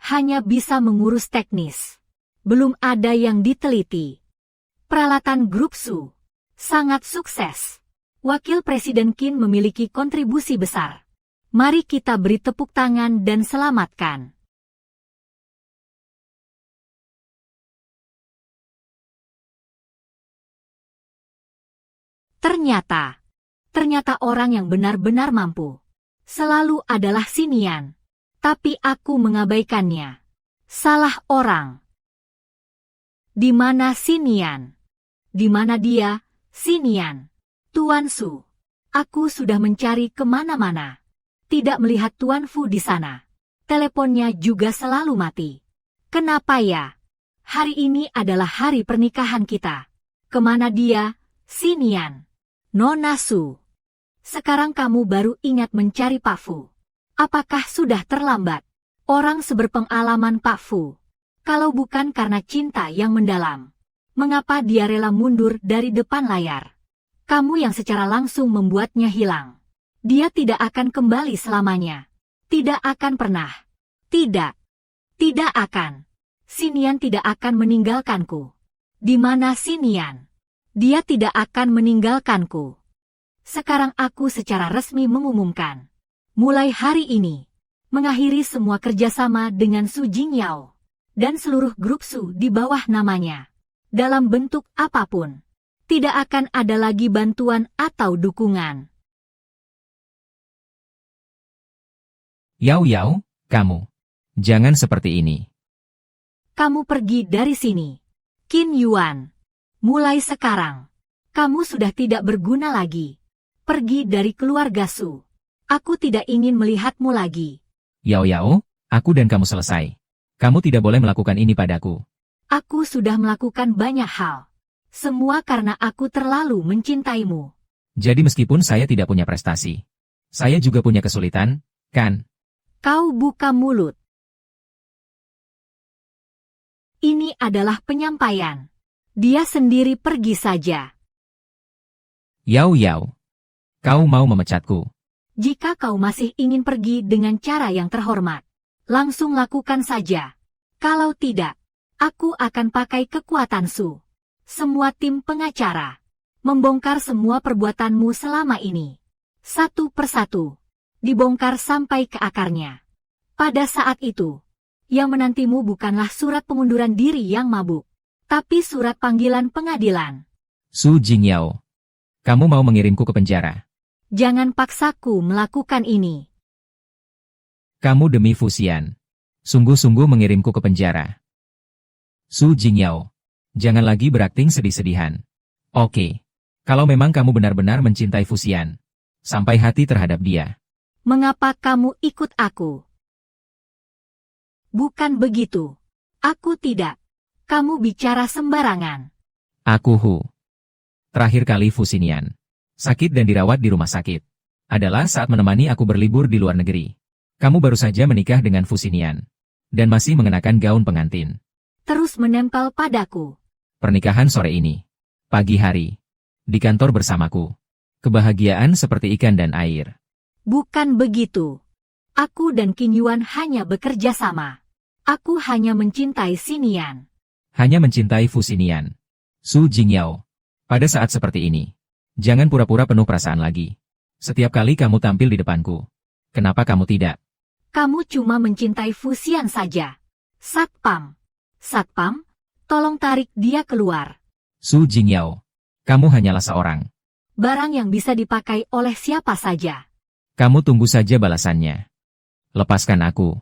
Hanya bisa mengurus teknis. Belum ada yang diteliti. Peralatan grup Su sangat sukses. Wakil Presiden Qin memiliki kontribusi besar. Mari kita beri tepuk tangan dan selamatkan. Ternyata orang yang benar-benar mampu selalu adalah Sinian. Tapi aku mengabaikannya. Salah orang. Di mana Sinian? Di mana dia? Sinian. Tuan Su. Aku sudah mencari kemana-mana. Tidak melihat Tuan Fu di sana. Teleponnya juga selalu mati. Kenapa ya? Hari ini adalah hari pernikahan kita. Kemana dia? Sinian. Nona Su. Sekarang kamu baru ingat mencari Pak Fu. Apakah sudah terlambat? Orang seberpengalaman Pak Fu. Kalau bukan karena cinta yang mendalam. Mengapa dia rela mundur dari depan layar? Kamu yang secara langsung membuatnya hilang. Dia tidak akan kembali selamanya. Tidak akan pernah. Tidak. Tidak akan. Sinian tidak akan meninggalkanku. Di mana Sinian? Dia tidak akan meninggalkanku. Sekarang aku secara resmi mengumumkan. Mulai hari ini, mengakhiri semua kerjasama dengan Su Jingyao dan seluruh grup Su di bawah namanya. Dalam bentuk apapun. Tidak akan ada lagi bantuan atau dukungan. Yao Yao, kamu. Jangan seperti ini. Kamu pergi dari sini. Qin Yuan. Mulai sekarang. Kamu sudah tidak berguna lagi. Pergi dari keluarga Su. Aku tidak ingin melihatmu lagi. Yao Yao, aku dan kamu selesai. Kamu tidak boleh melakukan ini padaku. Aku sudah melakukan banyak hal. Semua karena aku terlalu mencintaimu. Jadi meskipun saya tidak punya prestasi, saya juga punya kesulitan, kan? Kau buka mulut. Ini adalah penyampaian. Dia sendiri pergi saja. Yao Yao, kau mau memecatku? Jika kau masih ingin pergi dengan cara yang terhormat, langsung lakukan saja. Kalau tidak, aku akan pakai kekuatan Su. Semua tim pengacara. Membongkar semua perbuatanmu selama ini. Satu persatu. Dibongkar sampai ke akarnya. Pada saat itu, Yang menantimu bukanlah surat pengunduran diri yang mabuk, tapi surat panggilan pengadilan. Su Jingyao, kamu mau mengirimku ke penjara? Jangan paksaku melakukan ini. Kamu demi Fuxian, sungguh-sungguh mengirimku ke penjara. Su Jingyao, jangan lagi berakting sedih-sedihan. Oke, kalau memang kamu benar-benar mencintai Fuxian, sampai hati terhadap dia. Mengapa kamu ikut aku? Bukan begitu. Aku tidak. Kamu bicara sembarangan. Aku Hu. Terakhir kali Fuxinian sakit dan dirawat di rumah sakit adalah saat menemani aku berlibur di luar negeri. Kamu baru saja menikah dengan Fuxinian dan masih mengenakan gaun pengantin. Terus menempel padaku. Pernikahan sore ini, pagi hari, di kantor bersamaku. Kebahagiaan seperti ikan dan air. Bukan begitu. Aku dan Qin Yuan hanya bekerja sama. Aku hanya mencintai Xinian. Hanya mencintai Fuxinian. Su Jingyao, pada saat seperti ini, jangan pura-pura penuh perasaan lagi. Setiap kali kamu tampil di depanku, kenapa kamu tidak? Kamu cuma mencintai Fuxian saja. Satpam. Satpam, tolong tarik dia keluar. Su Jingyao, kamu hanyalah seorang. Barang yang bisa dipakai oleh siapa saja. Kamu tunggu saja balasannya. Lepaskan aku.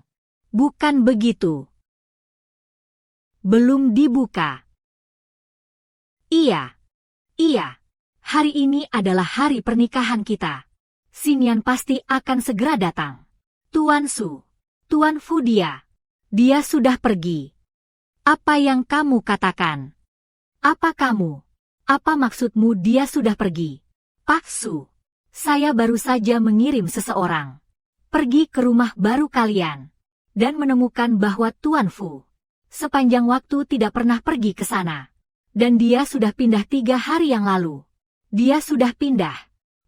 Bukan begitu. Belum dibuka. Iya. Iya. Hari ini adalah hari pernikahan kita. Xinian pasti akan segera datang. Tuan Su. Tuan Fu dia sudah pergi. Apa yang kamu katakan? Apa kamu? Apa maksudmu dia sudah pergi? Pak Su. Saya baru saja mengirim seseorang pergi ke rumah baru kalian dan menemukan bahwa Tuan Fu sepanjang waktu tidak pernah pergi ke sana. Dan dia sudah pindah 3 hari yang lalu. Dia sudah pindah.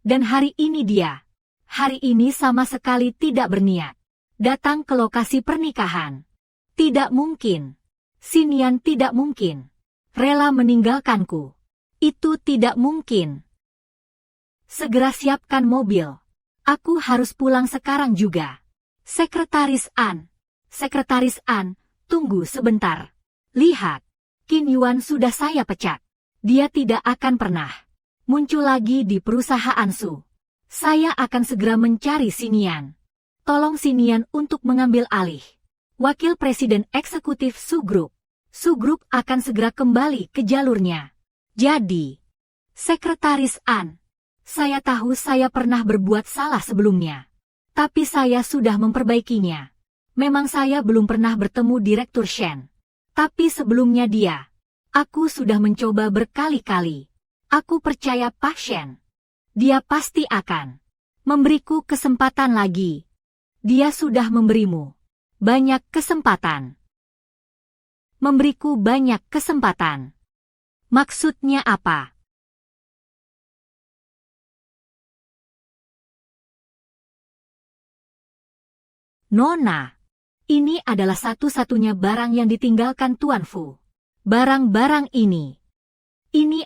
Dan hari ini sama sekali tidak berniat datang ke lokasi pernikahan. Tidak mungkin. Xinian tidak mungkin rela meninggalkanku. Itu tidak mungkin. Segera siapkan mobil. Aku harus pulang sekarang juga. Sekretaris An, tunggu sebentar. Lihat, Qin Yuan sudah saya pecat. Dia tidak akan pernah muncul lagi di perusahaan Su. Saya akan segera mencari Xinian. Tolong Xinian untuk mengambil alih. Wakil Presiden Eksekutif Su Group. Su Group akan segera kembali ke jalurnya. Jadi, Sekretaris An, saya tahu saya pernah berbuat salah sebelumnya. Tapi saya sudah memperbaikinya. Memang saya belum pernah bertemu Direktur Shen. Tapi sebelumnya aku sudah mencoba berkali-kali. Aku percaya Pak Shen. Dia pasti akan memberiku kesempatan lagi. Dia sudah memberimu banyak kesempatan. Memberiku banyak kesempatan. Maksudnya apa? Nona, ini adalah satu-satunya barang yang ditinggalkan Tuan Fu. Barang-barang ini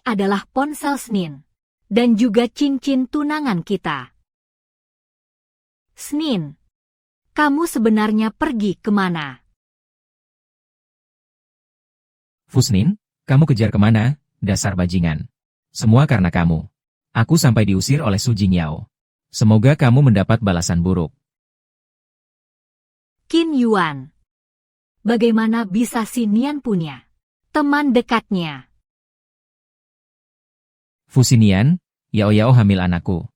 adalah ponsel Snin. Dan juga cincin tunangan kita. Snin, kamu sebenarnya pergi kemana? Fuxin, kamu kejar kemana, dasar bajingan? Semua karena kamu. Aku sampai diusir oleh Su Jingyao. Semoga kamu mendapat balasan buruk. Qin Yuan. Bagaimana bisa Xinian punya teman dekatnya? Fuxinian, Yao Yao hamil anakku.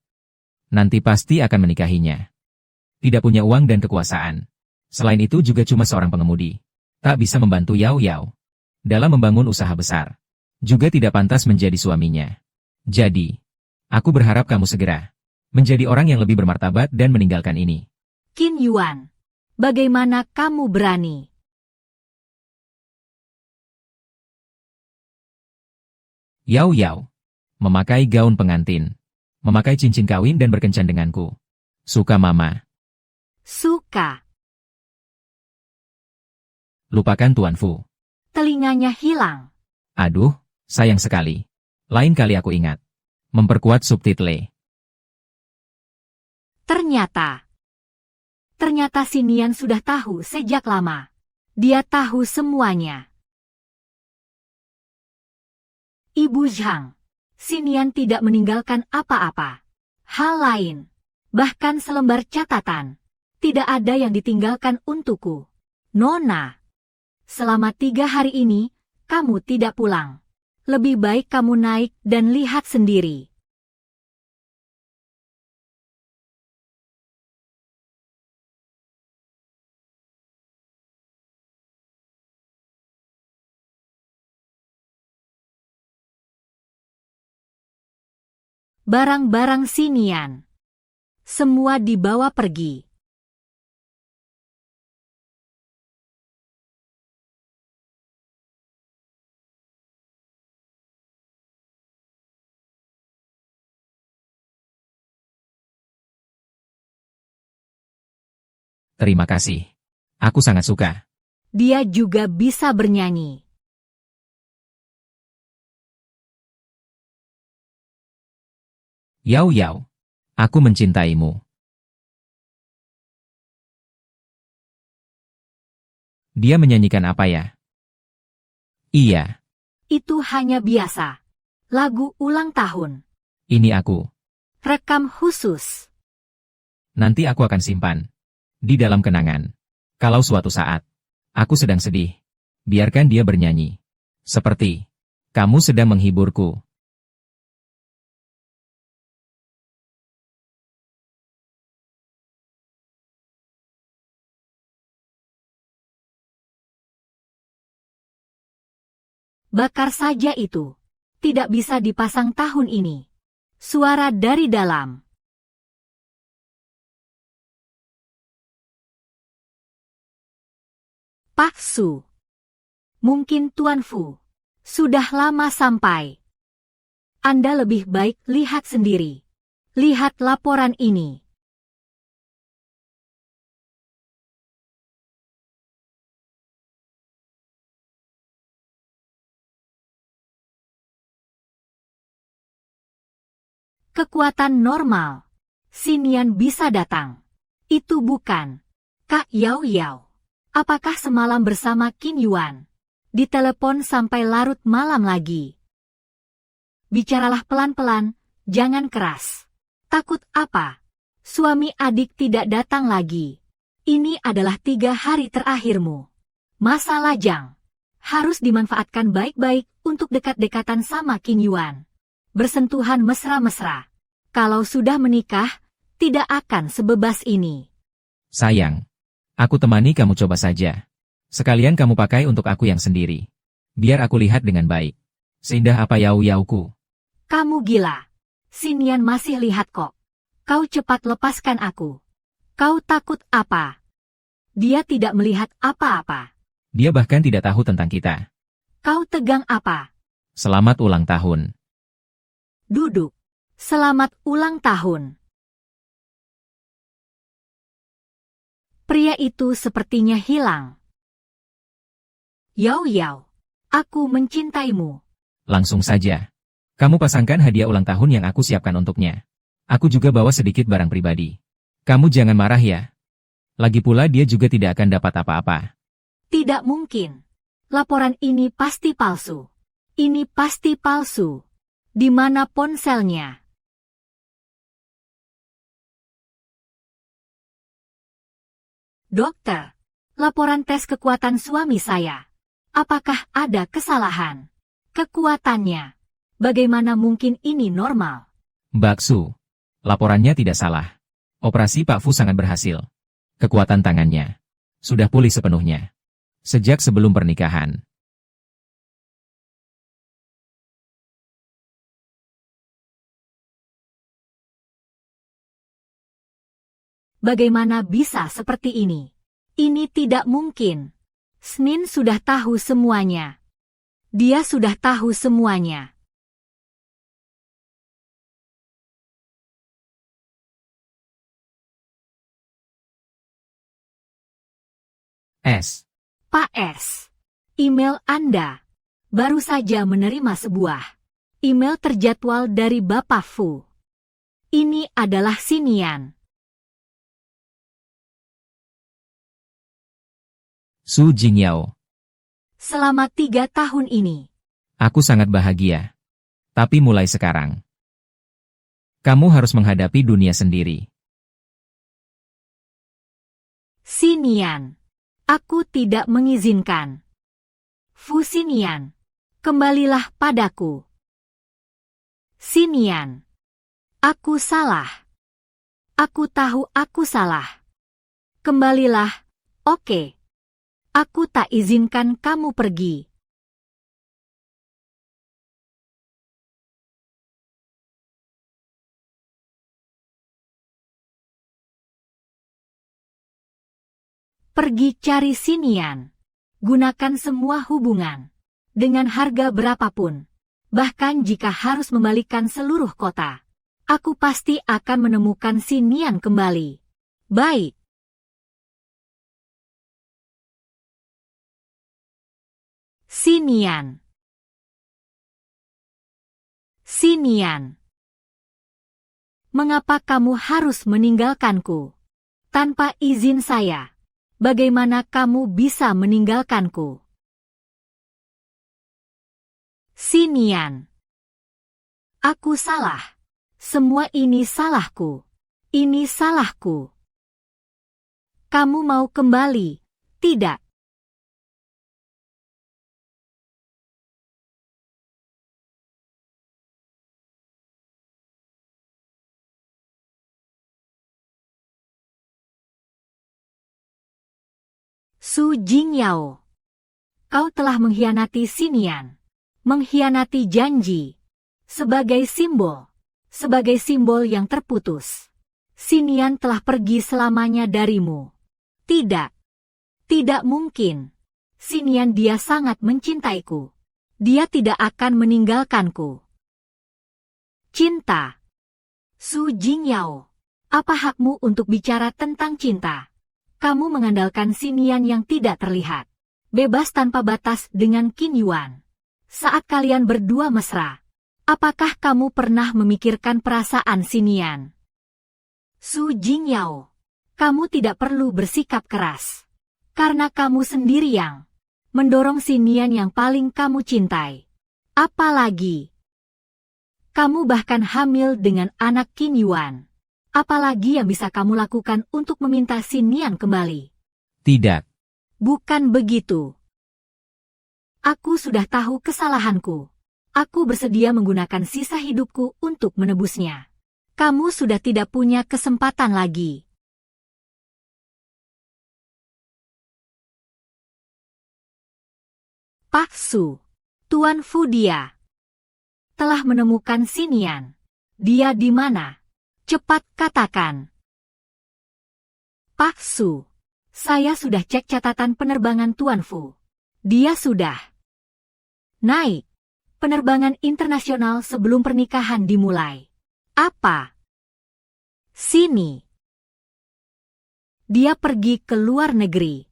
Nanti pasti akan menikahinya. Tidak punya uang dan kekuasaan. Selain itu juga cuma seorang pengemudi. Tak bisa membantu Yao Yao dalam membangun usaha besar. Juga tidak pantas menjadi suaminya. Jadi, aku berharap kamu segera menjadi orang yang lebih bermartabat dan meninggalkan ini. Qin Yuan, bagaimana kamu berani? Yao Yao. Memakai gaun pengantin. Memakai cincin kawin dan berkencan denganku. Suka mama. Suka. Lupakan Tuan Fu. Telinganya hilang. Aduh, sayang sekali. Lain kali aku ingat. Memperkuat subtitle. Ternyata Xinian sudah tahu sejak lama. Dia tahu semuanya. Ibu Zhang, Xinian tidak meninggalkan apa-apa. Hal lain, bahkan selembar catatan, tidak ada yang ditinggalkan untukku. Nona, selama 3 hari ini, kamu tidak pulang. Lebih baik kamu naik dan lihat sendiri. Barang-barang Xinian. Semua dibawa pergi. Terima kasih. Aku sangat suka. Dia juga bisa bernyanyi. Yao Yao. Aku mencintaimu. Dia menyanyikan apa ya? Iya, Itu hanya biasa. Lagu ulang tahun. ini aku. Rekam khusus. Nanti aku akan simpan. Di dalam kenangan. Kalau suatu saat, aku sedang sedih. Biarkan dia bernyanyi. Seperti, kamu sedang menghiburku. Bakar saja itu. Tidak bisa dipasang tahun ini. Suara dari dalam. Pak Su. Mungkin Tuan Fu. Sudah lama sampai. Anda lebih baik lihat sendiri. Lihat laporan ini. Kekuatan normal. Xinian bisa datang. Itu bukan Kak Yao Yao. Apakah semalam bersama Qin Yuan? Ditelepon sampai larut malam lagi. Bicaralah pelan-pelan, jangan keras. Takut apa? Suami adik tidak datang lagi. Ini adalah 3 hari terakhirmu. Masa lajang. Harus dimanfaatkan baik-baik untuk dekat-dekatan sama Qin Yuan. Bersentuhan mesra-mesra. Kalau sudah menikah, tidak akan sebebas ini. Sayang. Aku temani kamu coba saja. Sekalian kamu pakai untuk aku yang sendiri. Biar aku lihat dengan baik. Seindah apa Yao-Yaoku. Kamu gila. Xinian masih lihat kok. Kau cepat lepaskan aku. Kau takut apa? Dia tidak melihat apa-apa. Dia bahkan tidak tahu tentang kita. Kau tegang apa? Selamat ulang tahun. Duduk. Selamat ulang tahun. Pria itu sepertinya hilang. Yao Yao, aku mencintaimu. Langsung saja. Kamu pasangkan hadiah ulang tahun yang aku siapkan untuknya. Aku juga bawa sedikit barang pribadi. Kamu jangan marah ya. Lagi pula dia juga tidak akan dapat apa-apa. Tidak mungkin. Laporan ini pasti palsu. Ini pasti palsu. Di mana ponselnya? Dokter, laporan tes kekuatan suami saya. Apakah ada kesalahan? Kekuatannya. Bagaimana mungkin ini normal? Mbak Su, laporannya tidak salah. Operasi Pak Fu sangat berhasil. Kekuatan tangannya sudah pulih sepenuhnya. Sejak sebelum pernikahan. Bagaimana bisa seperti ini? Ini tidak mungkin. Snin sudah tahu semuanya. Dia sudah tahu semuanya. S. Pak S. Email Anda. Baru saja menerima sebuah email terjadwal dari Bapak Fu. Ini adalah Xinian. Su Jingyao. Selama 3 tahun ini. Aku sangat bahagia. Tapi mulai sekarang, kamu harus menghadapi dunia sendiri. Xinian. Aku tidak mengizinkan. Fu Xinian. Kembalilah padaku. Xinian. Aku salah. Aku tahu aku salah. Kembalilah, oke. Aku tak izinkan kamu pergi. Pergi cari Xinian. Gunakan semua hubungan. Dengan harga berapapun. Bahkan jika harus membalikan seluruh kota. Aku pasti akan menemukan Xinian kembali. Baik. Xinian. Xinian. Mengapa kamu harus meninggalkanku? Tanpa izin saya. Bagaimana kamu bisa meninggalkanku? Xinian. Aku salah. Semua ini salahku. Ini salahku. Kamu mau kembali? Tidak. Su Jingyao. Kau telah mengkhianati Xinian. Mengkhianati janji. Sebagai simbol yang terputus. Xinian telah pergi selamanya darimu. Tidak. Tidak mungkin. Xinian dia sangat mencintaiku. Dia tidak akan meninggalkanku. Cinta. Su Jingyao. Apa hakmu untuk bicara tentang cinta? Kamu mengandalkan Xinian yang tidak terlihat. Bebas tanpa batas dengan Qin Yuan. Saat kalian berdua mesra. Apakah kamu pernah memikirkan perasaan Xinian? Su Jingyao. Kamu tidak perlu bersikap keras. Karena kamu sendiri yang mendorong Xinian yang paling kamu cintai. Apalagi, kamu bahkan hamil dengan anak Qin Yuan. Apalagi yang bisa kamu lakukan untuk meminta Xinian kembali? Tidak. Bukan begitu. Aku sudah tahu kesalahanku. Aku bersedia menggunakan sisa hidupku untuk menebusnya. Kamu sudah tidak punya kesempatan lagi. Pak Su, Tuan Fu dia telah menemukan Xinian. Dia di mana? Cepat katakan. Pak Su, saya sudah cek catatan penerbangan Tuan Fu. Dia sudah naik penerbangan internasional sebelum pernikahan dimulai. Apa? Sini. Dia pergi ke luar negeri.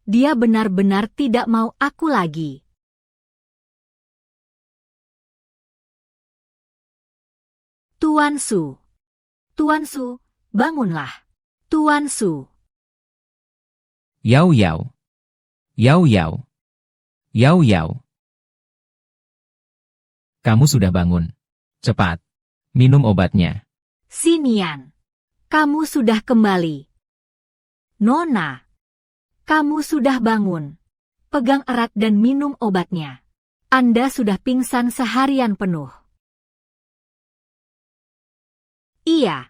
Dia benar-benar tidak mau aku lagi. Tuan Su. Tuan Su, bangunlah. Tuan Su. Yao Yao. Yao Yao. Yao Yao. Kamu sudah bangun. Cepat. Minum obatnya. Xinian. Kamu sudah kembali. Nona. Kamu sudah bangun. Pegang erat dan minum obatnya. Anda sudah pingsan seharian penuh. Iya.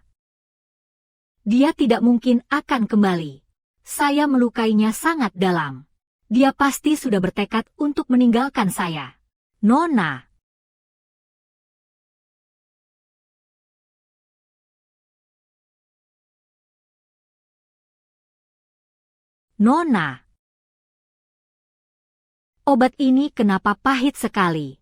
Dia tidak mungkin akan kembali. Saya melukainya sangat dalam. Dia pasti sudah bertekad untuk meninggalkan saya. Nona. Nona. Obat ini kenapa pahit sekali?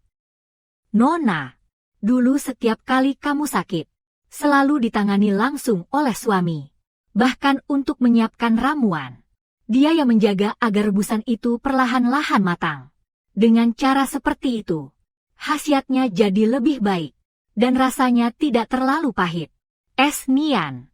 Nona. Dulu setiap kali kamu sakit, selalu ditangani langsung oleh suami. Bahkan untuk menyiapkan ramuan. Dia yang menjaga agar rebusan itu perlahan-lahan matang. Dengan cara seperti itu, khasiatnya jadi lebih baik. Dan rasanya tidak terlalu pahit. Es Nian.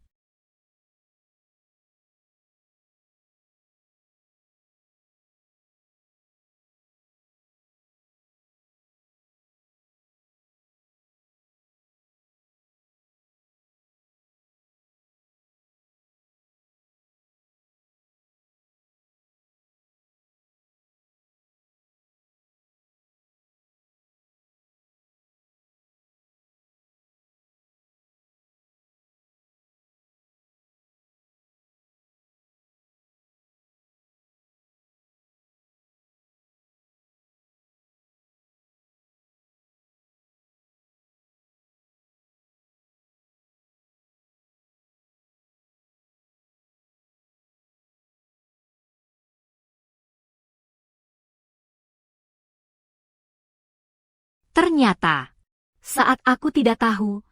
Ternyata, saat aku tidak tahu,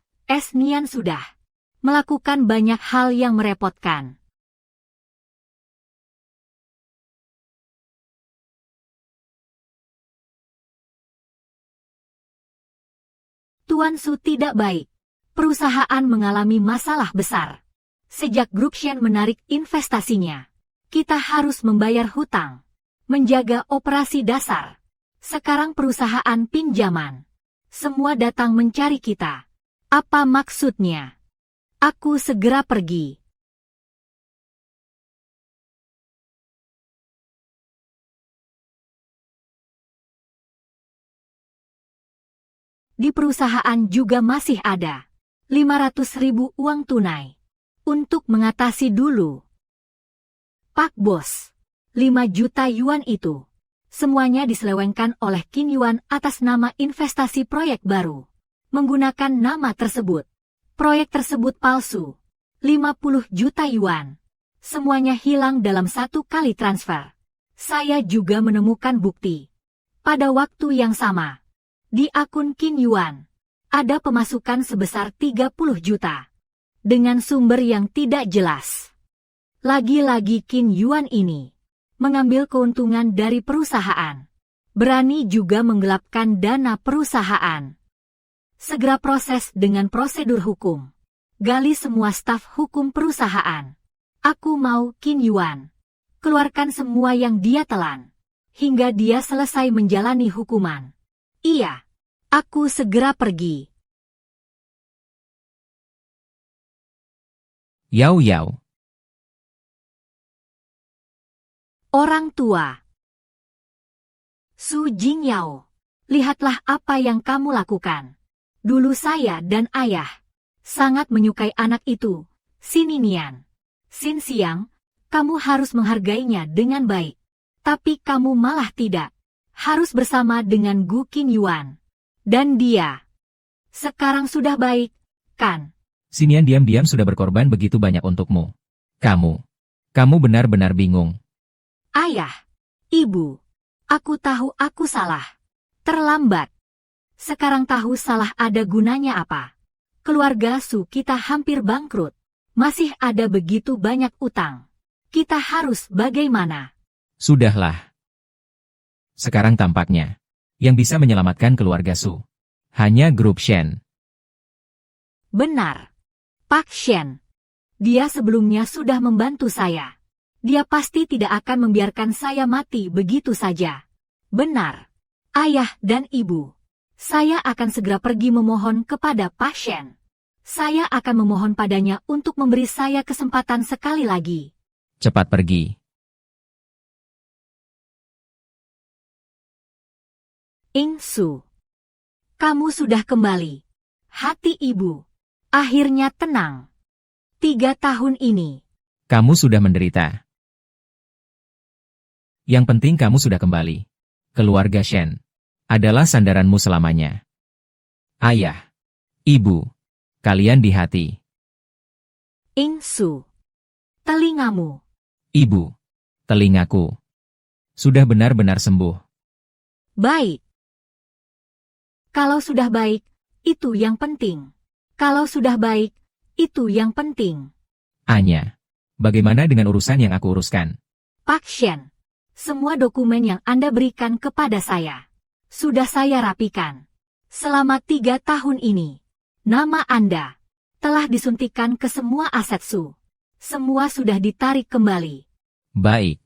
Nian sudah melakukan banyak hal yang merepotkan. Tuan Su tidak baik. Perusahaan mengalami masalah besar. Sejak grup Shen menarik investasinya, kita harus membayar hutang, menjaga operasi dasar. Sekarang perusahaan pinjaman. Semua datang mencari kita. Apa maksudnya? Aku segera pergi. Di perusahaan juga masih ada 500.000 uang tunai. Untuk mengatasi dulu. Pak Bos, 5 juta yuan itu. Semuanya diselewengkan oleh Qin Yuan atas nama investasi proyek baru. Menggunakan nama tersebut. Proyek tersebut palsu. 50 juta yuan. Semuanya hilang dalam satu kali transfer. Saya juga menemukan bukti. Pada waktu yang sama, di akun Qin Yuan, ada pemasukan sebesar 30 juta. Dengan sumber yang tidak jelas. Lagi-lagi Qin Yuan ini mengambil keuntungan dari perusahaan. Berani juga menggelapkan dana perusahaan. Segera proses dengan prosedur hukum. Gali semua staf hukum perusahaan. Aku mau Qin Yuan keluarkan semua yang dia telan. Hingga dia selesai menjalani hukuman. Iya, aku segera pergi. Yao Yao. Orang tua. Su Jingyao, lihatlah apa yang kamu lakukan. Dulu saya dan ayah sangat menyukai anak itu, Xin Nian. Xin Xiang, kamu harus menghargainya dengan baik. Tapi kamu malah tidak. Harus bersama dengan Gu Qin Yuan. Dan dia sekarang sudah baik, kan? Xinian diam-diam sudah berkorban begitu banyak untukmu. Kamu benar-benar bingung. Ayah, ibu, aku tahu aku salah. Terlambat. Sekarang tahu salah ada gunanya apa? Keluarga Su kita hampir bangkrut. Masih ada begitu banyak utang. Kita harus bagaimana? Sudahlah. Sekarang tampaknya, yang bisa menyelamatkan keluarga Su hanya grup Shen. Benar. Pak Shen. Dia sebelumnya sudah membantu saya. Dia pasti tidak akan membiarkan saya mati begitu saja. Benar. Ayah dan ibu. Saya akan segera pergi memohon kepada Pak Shen. Saya akan memohon padanya untuk memberi saya kesempatan sekali lagi. Cepat pergi. Ing Su. Kamu sudah kembali. Hati ibu akhirnya tenang. 3 tahun ini. Kamu sudah menderita. Yang penting kamu sudah kembali. Keluarga Shen adalah sandaranmu selamanya. Ayah, ibu, kalian di hati. Ing Su. Telingamu. Ibu, telingaku. Sudah benar-benar sembuh. Baik. Kalau sudah baik, itu yang penting. Kalau sudah baik, itu yang penting. Anya, bagaimana dengan urusan yang aku uruskan? Pak Shen, semua dokumen yang Anda berikan kepada saya, sudah saya rapikan. Selama 3 tahun ini, nama Anda telah disuntikan ke semua aset Su. Semua sudah ditarik kembali. Baik.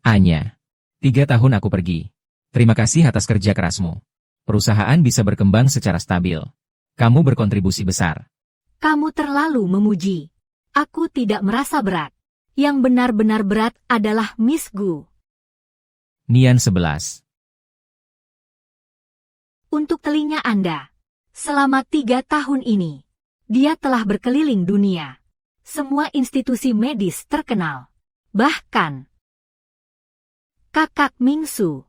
Anya, 3 tahun aku pergi. Terima kasih atas kerja kerasmu. Perusahaan bisa berkembang secara stabil. Kamu berkontribusi besar. Kamu terlalu memuji. Aku tidak merasa berat. Yang benar-benar berat adalah Miss Gu. Nian 11. Untuk telinga Anda, selama 3 tahun ini, dia telah berkeliling dunia. Semua institusi medis terkenal. Bahkan, Kakak Mingsu.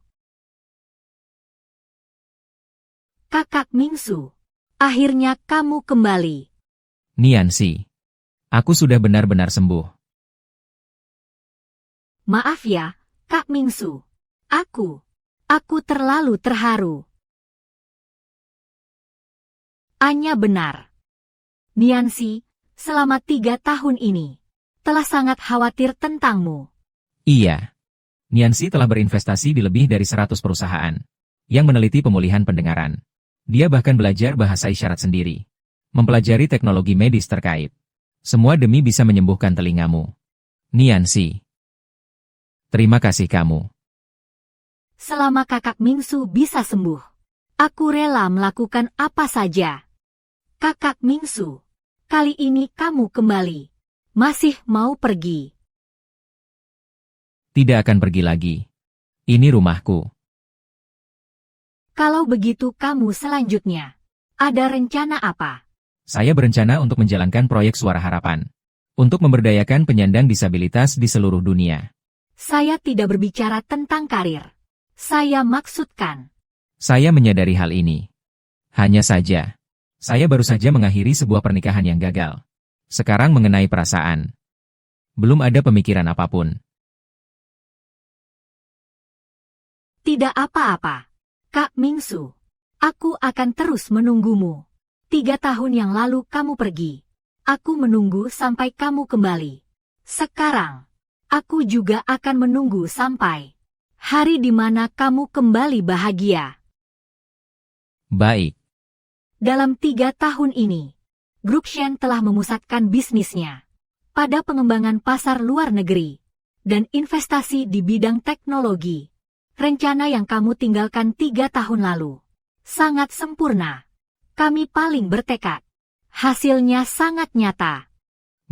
Kakak Mingsu, akhirnya kamu kembali. Nian Si. Aku sudah benar-benar sembuh. Maaf ya, Kak Mingsu. Aku terlalu terharu. Anya benar. Niansi, selama 3 tahun ini, telah sangat khawatir tentangmu. Iya. Niansi telah berinvestasi di lebih dari 100 perusahaan yang meneliti pemulihan pendengaran. Dia bahkan belajar bahasa isyarat sendiri, mempelajari teknologi medis terkait. Semua demi bisa menyembuhkan telingamu. Niansi. Terima kasih kamu. Selama kakak Mingsu bisa sembuh, aku rela melakukan apa saja. Kakak Mingsu, kali ini kamu kembali. Masih mau pergi? Tidak akan pergi lagi. Ini rumahku. Kalau begitu kamu selanjutnya, ada rencana apa? Saya berencana untuk menjalankan proyek Suara Harapan untuk memberdayakan penyandang disabilitas di seluruh dunia. Saya tidak berbicara tentang karir. Saya maksudkan, Saya menyadari hal ini. Hanya saja, saya baru saja mengakhiri sebuah pernikahan yang gagal. Sekarang mengenai perasaan. Belum ada pemikiran apapun. tidak apa-apa. Kak Mingsu, aku akan terus menunggumu. 3 tahun yang lalu kamu pergi. Aku menunggu sampai kamu kembali. Sekarang, aku juga akan menunggu sampai hari di mana kamu kembali bahagia. Baik. Dalam 3 tahun ini, Grup Shen telah memusatkan bisnisnya pada pengembangan pasar luar negeri dan investasi di bidang teknologi. Rencana yang kamu tinggalkan 3 tahun lalu sangat sempurna. Kami paling bertekad. Hasilnya sangat nyata.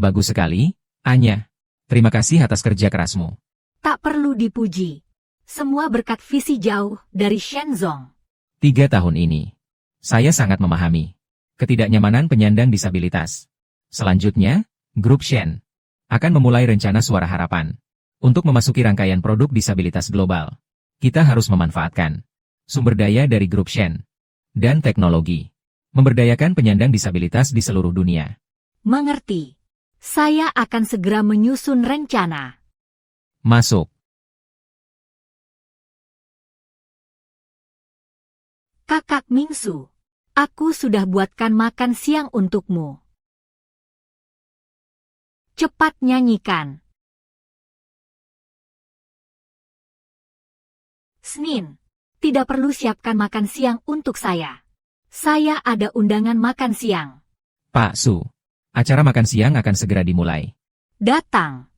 Bagus sekali, Anya. Terima kasih atas kerja kerasmu. Tak perlu dipuji. Semua berkat visi jauh dari Shenzong. 3 tahun ini, saya sangat memahami ketidaknyamanan penyandang disabilitas. Selanjutnya, Grup Shen akan memulai rencana Suara Harapan untuk memasuki rangkaian produk disabilitas global. Kita harus memanfaatkan sumber daya dari Grup Shen dan teknologi, memberdayakan penyandang disabilitas di seluruh dunia. Mengerti. Saya akan segera menyusun rencana. Masuk. Kakak Mingsu, aku sudah buatkan makan siang untukmu. Cepat nyanyikan. Senin, tidak perlu siapkan makan siang untuk saya. Saya ada undangan makan siang. Pak Su, acara makan siang akan segera dimulai. Datang.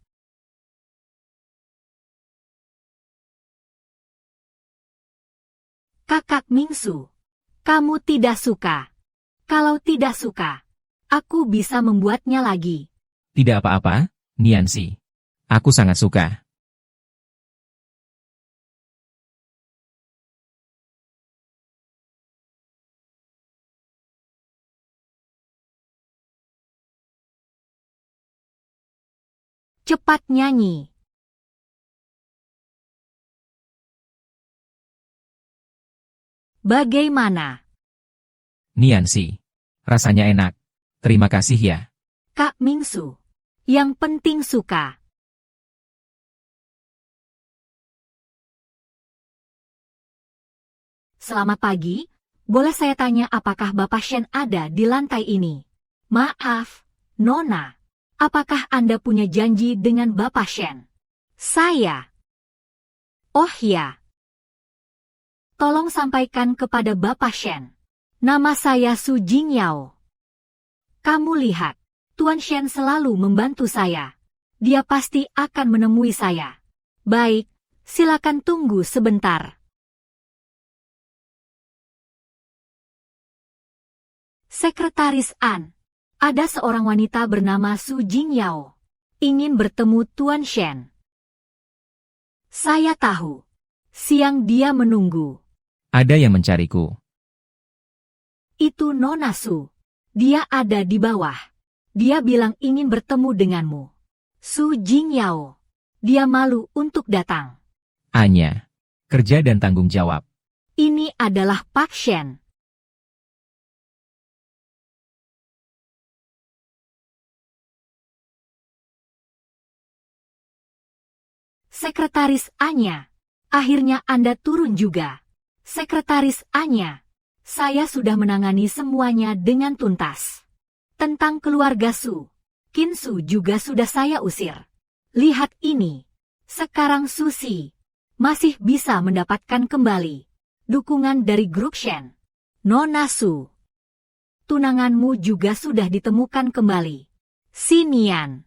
Kakak Mingsu, kamu tidak suka. Kalau tidak suka, aku bisa membuatnya lagi. Tidak apa-apa, Niansi. Aku sangat suka. Cepat nyanyi. Bagaimana? Niansi. Rasanya enak. Terima kasih ya. Kak Mingsu, yang penting suka. Selamat pagi, boleh saya tanya apakah Bapak Shen ada di lantai ini? Maaf, Nona. Apakah Anda punya janji dengan Bapak Shen? Saya. Oh ya. Tolong sampaikan kepada Bapak Shen. Nama saya Su Jingyao. Kamu lihat, Tuan Shen selalu membantu saya. Dia pasti akan menemui saya. Baik, silakan tunggu sebentar. Sekretaris An. Ada seorang wanita bernama Su Jingyao. Ingin bertemu Tuan Shen. Saya tahu. Siang dia menunggu. Ada yang mencariku. Itu Nona Su. Dia ada di bawah. Dia bilang ingin bertemu denganmu. Su Jingyao. Dia malu untuk datang. Anya. Kerja dan tanggung jawab. Ini adalah Pak Shen. Sekretaris Anya. Akhirnya Anda turun juga. Sekretaris Anya. Saya sudah menangani semuanya dengan tuntas. Tentang keluarga Su, Qin Su juga sudah saya usir. Lihat ini. Sekarang Susi masih bisa mendapatkan kembali dukungan dari grup Shen. Nona Su, tunanganmu juga sudah ditemukan kembali. Xinian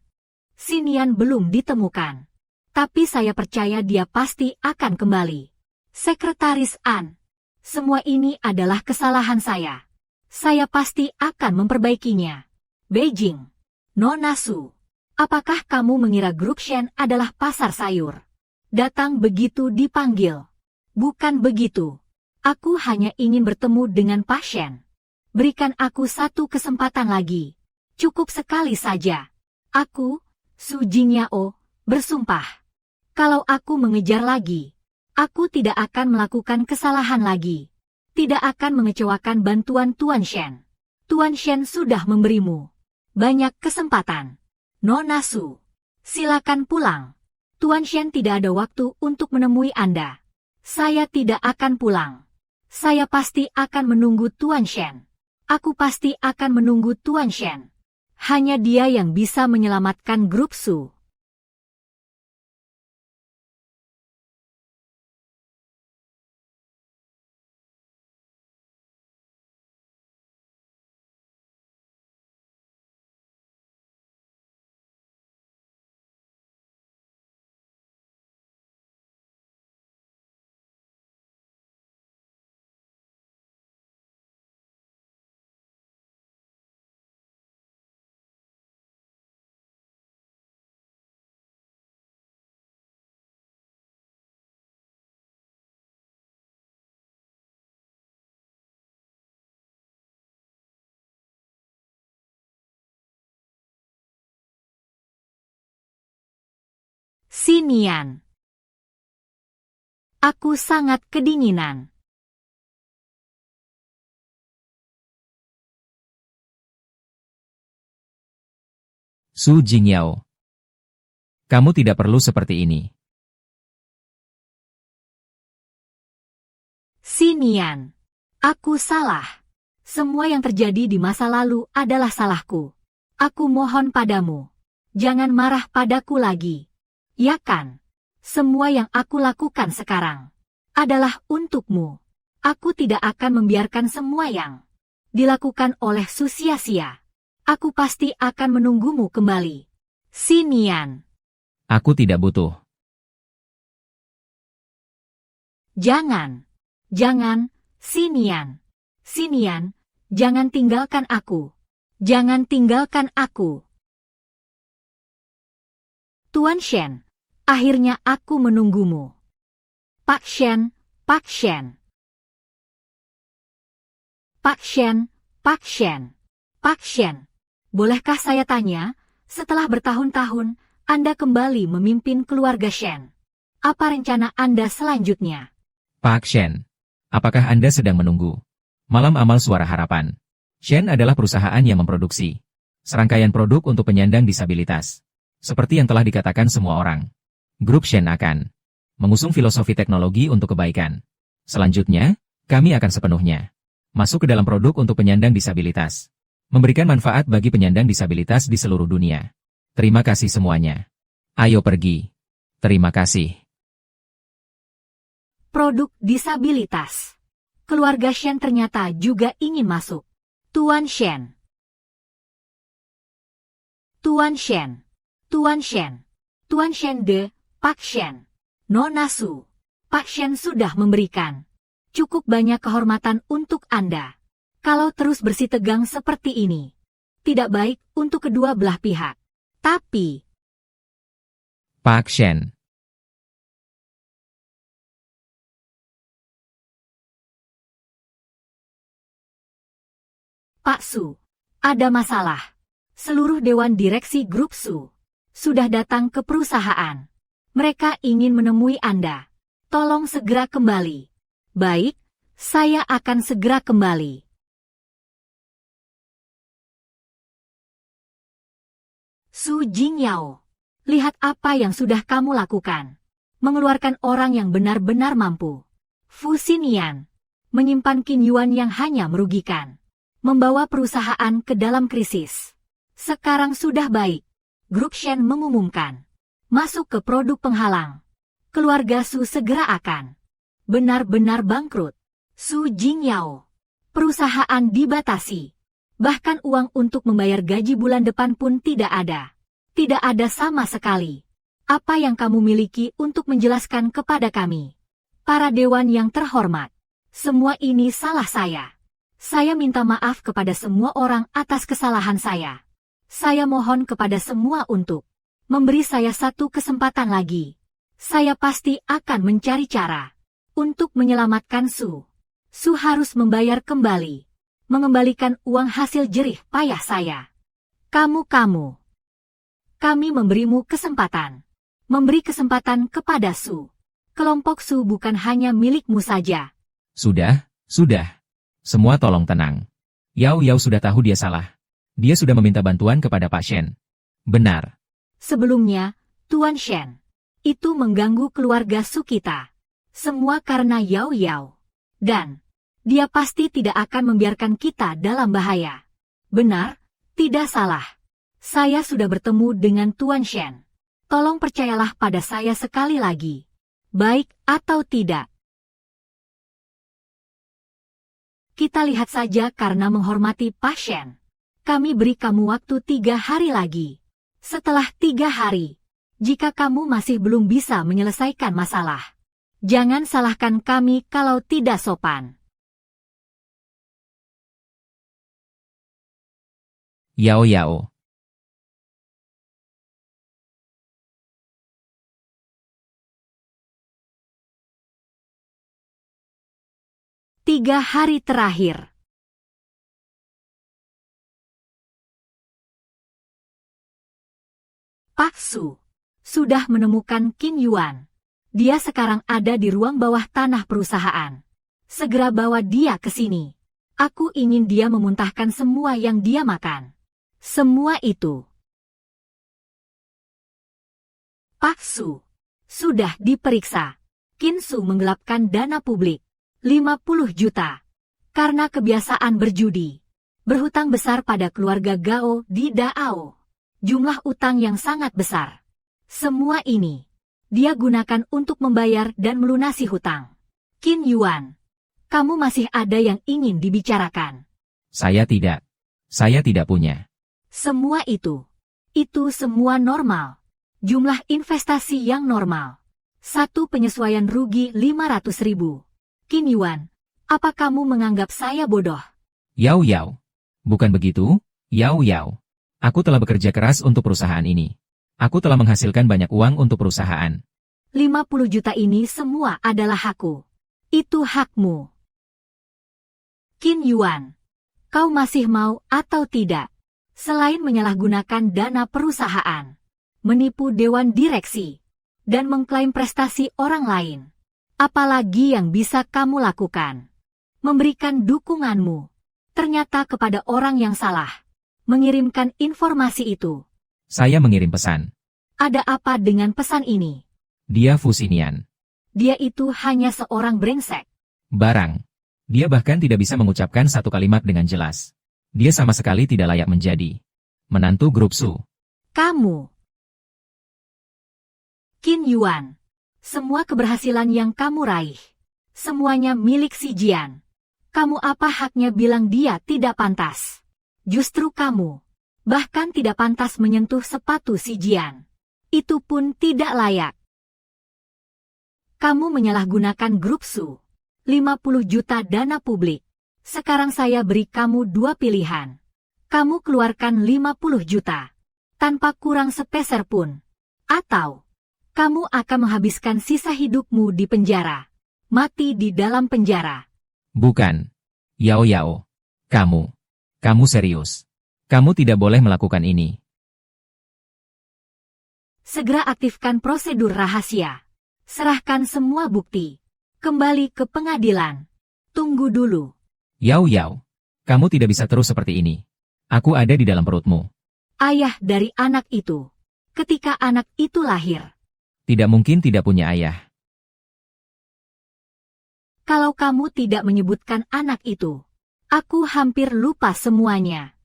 belum ditemukan. Tapi saya percaya dia pasti akan kembali. Sekretaris An, semua ini adalah kesalahan saya. Saya pasti akan memperbaikinya. Beijing, Nona Su, apakah kamu mengira grup Shen adalah pasar sayur? Datang begitu dipanggil. Bukan begitu. Aku hanya ingin bertemu dengan Pak Shen. Berikan aku satu kesempatan lagi. Cukup sekali saja. Aku, Su Jingyao, bersumpah. Kalau aku mengejar lagi, aku tidak akan melakukan kesalahan lagi. Tidak akan mengecewakan bantuan Tuan Shen. Tuan Shen sudah memberimu banyak kesempatan. Nona Su, silakan pulang. Tuan Shen tidak ada waktu untuk menemui Anda. Saya tidak akan pulang. Saya pasti akan menunggu Tuan Shen. Aku pasti akan menunggu Tuan Shen. Hanya dia yang bisa menyelamatkan grup Su. Xinian, aku sangat kedinginan. Su Jingyao, kamu tidak perlu seperti ini. Xinian, aku salah. Semua yang terjadi di masa lalu adalah salahku. Aku mohon padamu, jangan marah padaku lagi. Ya kan? Semua yang aku lakukan sekarang adalah untukmu. Aku tidak akan membiarkan semua yang dilakukan oleh Su sia-sia. Aku pasti akan menunggumu kembali. Xinian. Aku tidak butuh. Jangan. Jangan, Xinian. Xinian, jangan tinggalkan aku. Jangan tinggalkan aku. Tuan Shen, akhirnya aku menunggumu. Pak Shen, Pak Shen. Pak Shen, Pak Shen. Pak Shen, bolehkah saya tanya, setelah bertahun-tahun, Anda kembali memimpin keluarga Shen. Apa rencana Anda selanjutnya? Pak Shen, apakah Anda sedang menunggu Malam Amal Suara Harapan? Shen adalah perusahaan yang memproduksi serangkaian produk untuk penyandang disabilitas. Seperti yang telah dikatakan semua orang, grup Shen akan mengusung filosofi teknologi untuk kebaikan. Selanjutnya, kami akan sepenuhnya masuk ke dalam produk untuk penyandang disabilitas, memberikan manfaat bagi penyandang disabilitas di seluruh dunia. Terima kasih semuanya. Ayo pergi. Terima kasih. Produk disabilitas. Keluarga Shen ternyata juga ingin masuk. Tuan Shen. Tuan Shen. Tuan Shen. Tuan Shen de, Pak Shen. Nona Su. Pak Shen sudah memberikan cukup banyak kehormatan untuk Anda. Kalau terus bersitegang seperti ini, tidak baik untuk kedua belah pihak. Tapi, Pak Shen. Pak Su, ada masalah. Seluruh dewan direksi grup Su sudah datang ke perusahaan. Mereka ingin menemui Anda. Tolong segera kembali. Baik, saya akan segera kembali. Su Jingyao, lihat apa yang sudah kamu lakukan. Mengeluarkan orang yang benar-benar mampu. Fu Xinian, Menyimpan Qin Yuan yang hanya merugikan. Membawa perusahaan ke dalam krisis. Sekarang sudah baik. Grup Shen mengumumkan. Masuk ke produk penghalang. Keluarga Su segera akan benar-benar bangkrut. Su Jingyao. Perusahaan dibatasi. Bahkan uang untuk membayar gaji bulan depan pun tidak ada. Tidak ada sama sekali. Apa yang kamu miliki untuk menjelaskan kepada kami? Para dewan yang terhormat. Semua ini salah saya. Saya minta maaf kepada semua orang atas kesalahan saya. Saya mohon kepada semua untuk memberi saya satu kesempatan lagi. Saya pasti akan mencari cara untuk menyelamatkan Su. Su harus membayar kembali. Mengembalikan uang hasil jerih payah saya. Kamu. Kami memberimu kesempatan. Memberi kesempatan kepada Su. Kelompok Su bukan hanya milikmu saja. Sudah. Semua tolong tenang. Yao sudah tahu dia salah. Dia sudah meminta bantuan kepada Pak Shen. Benar. Sebelumnya, Tuan Shen. Itu mengganggu keluarga Su kita. Semua karena Yao. Dan dia pasti tidak akan membiarkan kita dalam bahaya. Benar, tidak salah. Saya sudah bertemu dengan Tuan Shen. Tolong percayalah pada saya sekali lagi. Baik atau tidak. Kita lihat saja karena menghormati Pak Shen. Kami beri kamu waktu 3 hari lagi. Setelah 3 hari, jika kamu masih belum bisa menyelesaikan masalah, jangan salahkan kami kalau tidak sopan. Yao. 3 hari terakhir. Pak Su sudah menemukan Qin Yuan. Dia sekarang ada di ruang bawah tanah perusahaan. Segera bawa dia ke sini. Aku ingin dia memuntahkan semua yang dia makan. Semua itu. Pak Su sudah diperiksa. Qin Su menggelapkan dana publik. 50 juta. Karena kebiasaan berjudi. Berhutang besar pada keluarga Gao di Dao. Jumlah utang yang sangat besar. Semua ini dia gunakan untuk membayar dan melunasi hutang. Qin Yuan, kamu masih ada yang ingin dibicarakan? Saya tidak punya. Semua itu semua normal. Jumlah investasi yang normal. Satu penyesuaian rugi 500.000. Qin Yuan, apa kamu menganggap saya bodoh? Yao. Bukan begitu, Yao. Aku telah bekerja keras untuk perusahaan ini. Aku telah menghasilkan banyak uang untuk perusahaan. 50 juta ini semua adalah hakku. Itu hakmu. Qin Yuan, kau masih mau atau tidak? Selain menyalahgunakan dana perusahaan, menipu dewan direksi, dan mengklaim prestasi orang lain. Apalagi yang bisa kamu lakukan? Memberikan dukunganmu, ternyata kepada orang yang salah. Mengirimkan informasi itu. Saya mengirim pesan. Ada apa dengan pesan ini? Dia Fusinian. Dia itu hanya seorang brengsek. Barang. Dia bahkan tidak bisa mengucapkan satu kalimat dengan jelas. Dia sama sekali tidak layak menjadi menantu grup Su. Kamu. Qin Yuan. Semua keberhasilan yang kamu raih, semuanya milik si Jian. Kamu apa haknya bilang dia tidak pantas? Justru kamu, bahkan tidak pantas menyentuh sepatu si Jian. Itu pun tidak layak. Kamu menyalahgunakan grup Su. 50 juta dana publik. Sekarang saya beri kamu 2 pilihan. Kamu keluarkan 50 juta. Tanpa kurang sepeser pun. Atau kamu akan menghabiskan sisa hidupmu di penjara. Mati di dalam penjara. Bukan. Yao. Kamu serius. Kamu tidak boleh melakukan ini. Segera aktifkan prosedur rahasia. Serahkan semua bukti. Kembali ke pengadilan. Tunggu dulu. Yao. Kamu tidak bisa terus seperti ini. Aku ada di dalam perutmu. Ayah dari anak itu. Ketika anak itu lahir. Tidak mungkin tidak punya ayah. Kalau kamu tidak menyebutkan anak itu, aku hampir lupa semuanya.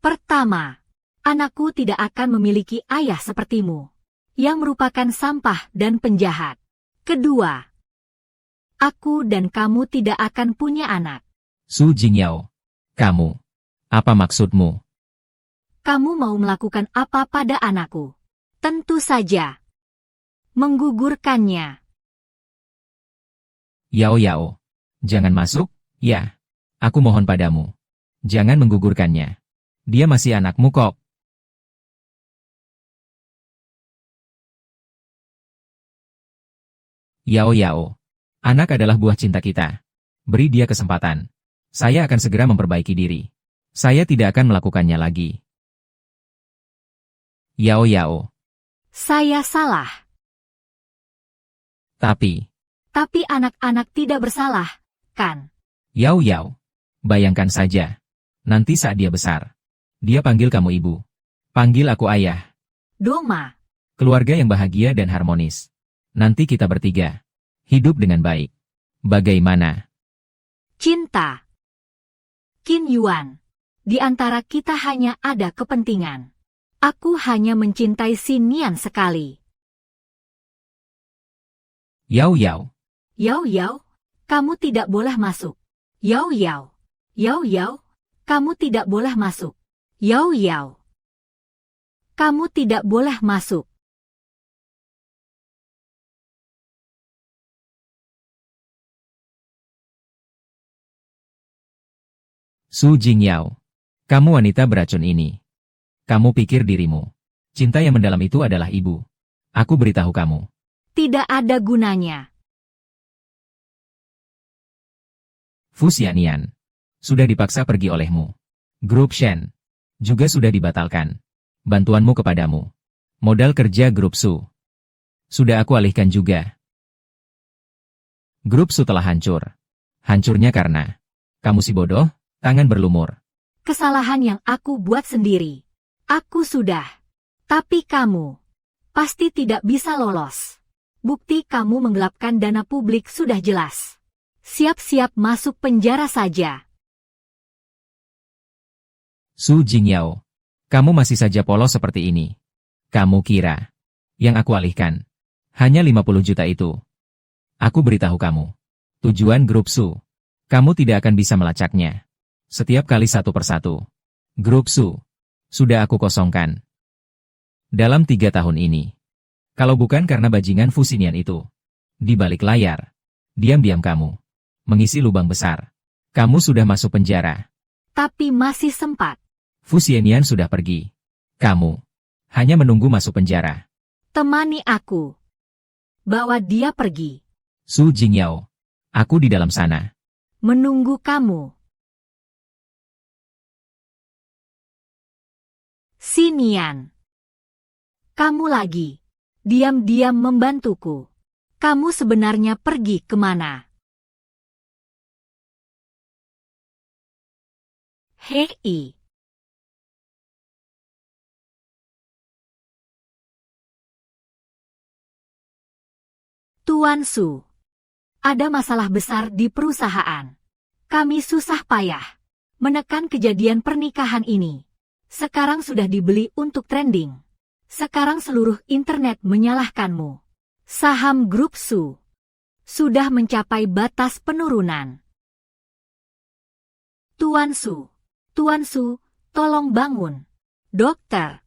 Pertama, anakku tidak akan memiliki ayah sepertimu, yang merupakan sampah dan penjahat. Kedua, aku dan kamu tidak akan punya anak. Su Jingyao, kamu, apa maksudmu? Kamu mau melakukan apa pada anakku? Tentu saja, menggugurkannya. Yao Yao, jangan masuk, ya. Aku mohon padamu. Jangan menggugurkannya. Dia masih anakmu kok. Yao Yao, anak adalah buah cinta kita. Beri dia kesempatan. Saya akan segera memperbaiki diri. Saya tidak akan melakukannya lagi. Yao Yao, Saya salah. tapi, Anak-anak tidak bersalah, kan? Yao Yao, bayangkan saja. Nanti saat dia besar, dia panggil kamu ibu. Panggil aku ayah. Doma, Keluarga yang bahagia dan harmonis. Nanti kita bertiga hidup dengan baik. Bagaimana? cinta. Qin Yuan, di antara kita hanya ada kepentingan. Aku hanya mencintai si Nian sekali. Yao Yao, Yao Yao, kamu tidak boleh masuk. Yao Yao, Yao Yao, kamu tidak boleh masuk. Yao Yao, kamu tidak boleh masuk. Su Jingyao, kamu wanita beracun ini. Kamu pikir dirimu, cinta yang mendalam itu adalah ibu. Aku beritahu kamu. Tidak ada gunanya. Fu Xianian, sudah dipaksa pergi olehmu. Grup Shen, juga sudah dibatalkan. Bantuanmu kepadamu. Modal kerja Grup Su, sudah aku alihkan juga. Grup Su telah hancur. Hancurnya karena kamu si bodoh, tangan berlumur. Kesalahan yang aku buat sendiri. Aku sudah. Tapi kamu pasti tidak bisa lolos. Bukti kamu menggelapkan dana publik sudah jelas. Siap-siap masuk penjara saja. Su Jingyao, kamu masih saja polos seperti ini. Kamu kira yang aku alihkan hanya 50 juta itu. Aku beritahu kamu. Tujuan Grup Su, kamu tidak akan bisa melacaknya. Setiap kali satu persatu. Grup Su, sudah aku kosongkan. Dalam 3 tahun ini. Kalau bukan karena bajingan Fu Xinian itu. Di balik layar. Diam-diam kamu. Mengisi lubang besar. Kamu sudah masuk penjara. Tapi masih sempat. Fu Xianian sudah pergi. Kamu hanya menunggu masuk penjara. Temani aku. Bawa dia pergi. Su Jingyao, aku di dalam sana. Menunggu kamu. Sinian. Kamu lagi. Diam-diam membantuku. Kamu sebenarnya pergi kemana? Hei. Tuan Su. Ada masalah besar di perusahaan. Kami susah payah menekan kejadian pernikahan ini. Sekarang sudah dibeli untuk trending. Sekarang seluruh internet menyalahkanmu. Saham Grup Su sudah mencapai batas penurunan. Tuan Su, tolong bangun. Dokter.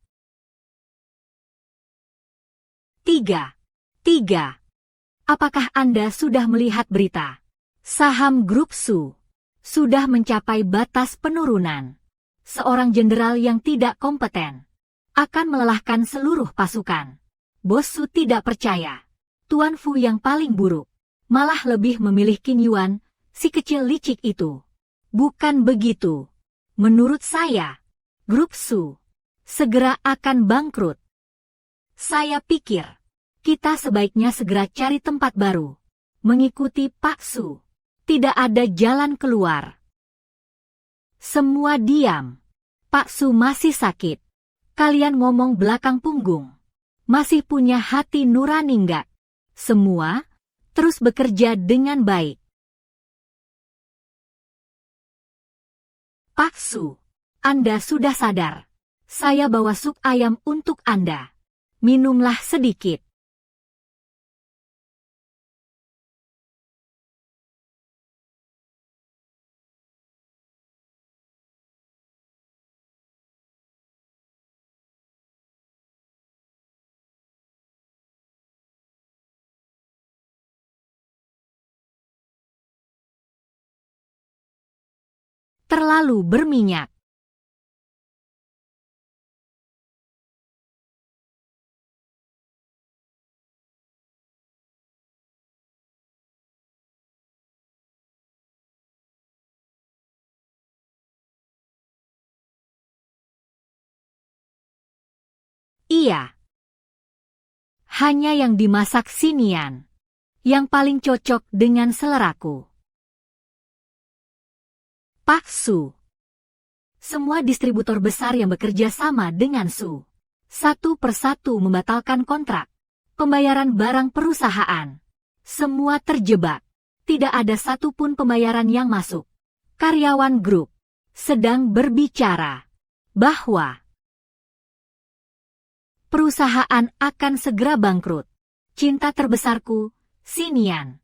3. Apakah Anda sudah melihat berita? Saham Grup Su sudah mencapai batas penurunan. Seorang jenderal yang tidak kompeten akan melelahkan seluruh pasukan. Bos Su tidak percaya. Tuan Fu yang paling buruk malah lebih memilih Qin Yuan, si kecil licik itu. Bukan begitu. Menurut saya, Grup Su segera akan bangkrut. Saya pikir kita sebaiknya segera cari tempat baru. Mengikuti Pak Su. Tidak ada jalan keluar. Semua diam. Pak Su masih sakit. Kalian ngomong belakang punggung. Masih punya hati nurani enggak? Semua terus bekerja dengan baik. Pak Su, Anda sudah sadar. Saya bawa sup ayam untuk Anda. Minumlah sedikit. Terlalu berminyak. Iya. Hanya yang dimasak Xinian. Yang paling cocok dengan seleraku. Pak Su. Semua distributor besar yang bekerja sama dengan Su. Satu persatu membatalkan kontrak. Pembayaran barang perusahaan. Semua terjebak. Tidak ada satupun pembayaran yang masuk. Karyawan grup sedang berbicara bahwa perusahaan akan segera bangkrut. Cinta terbesarku, Xinian,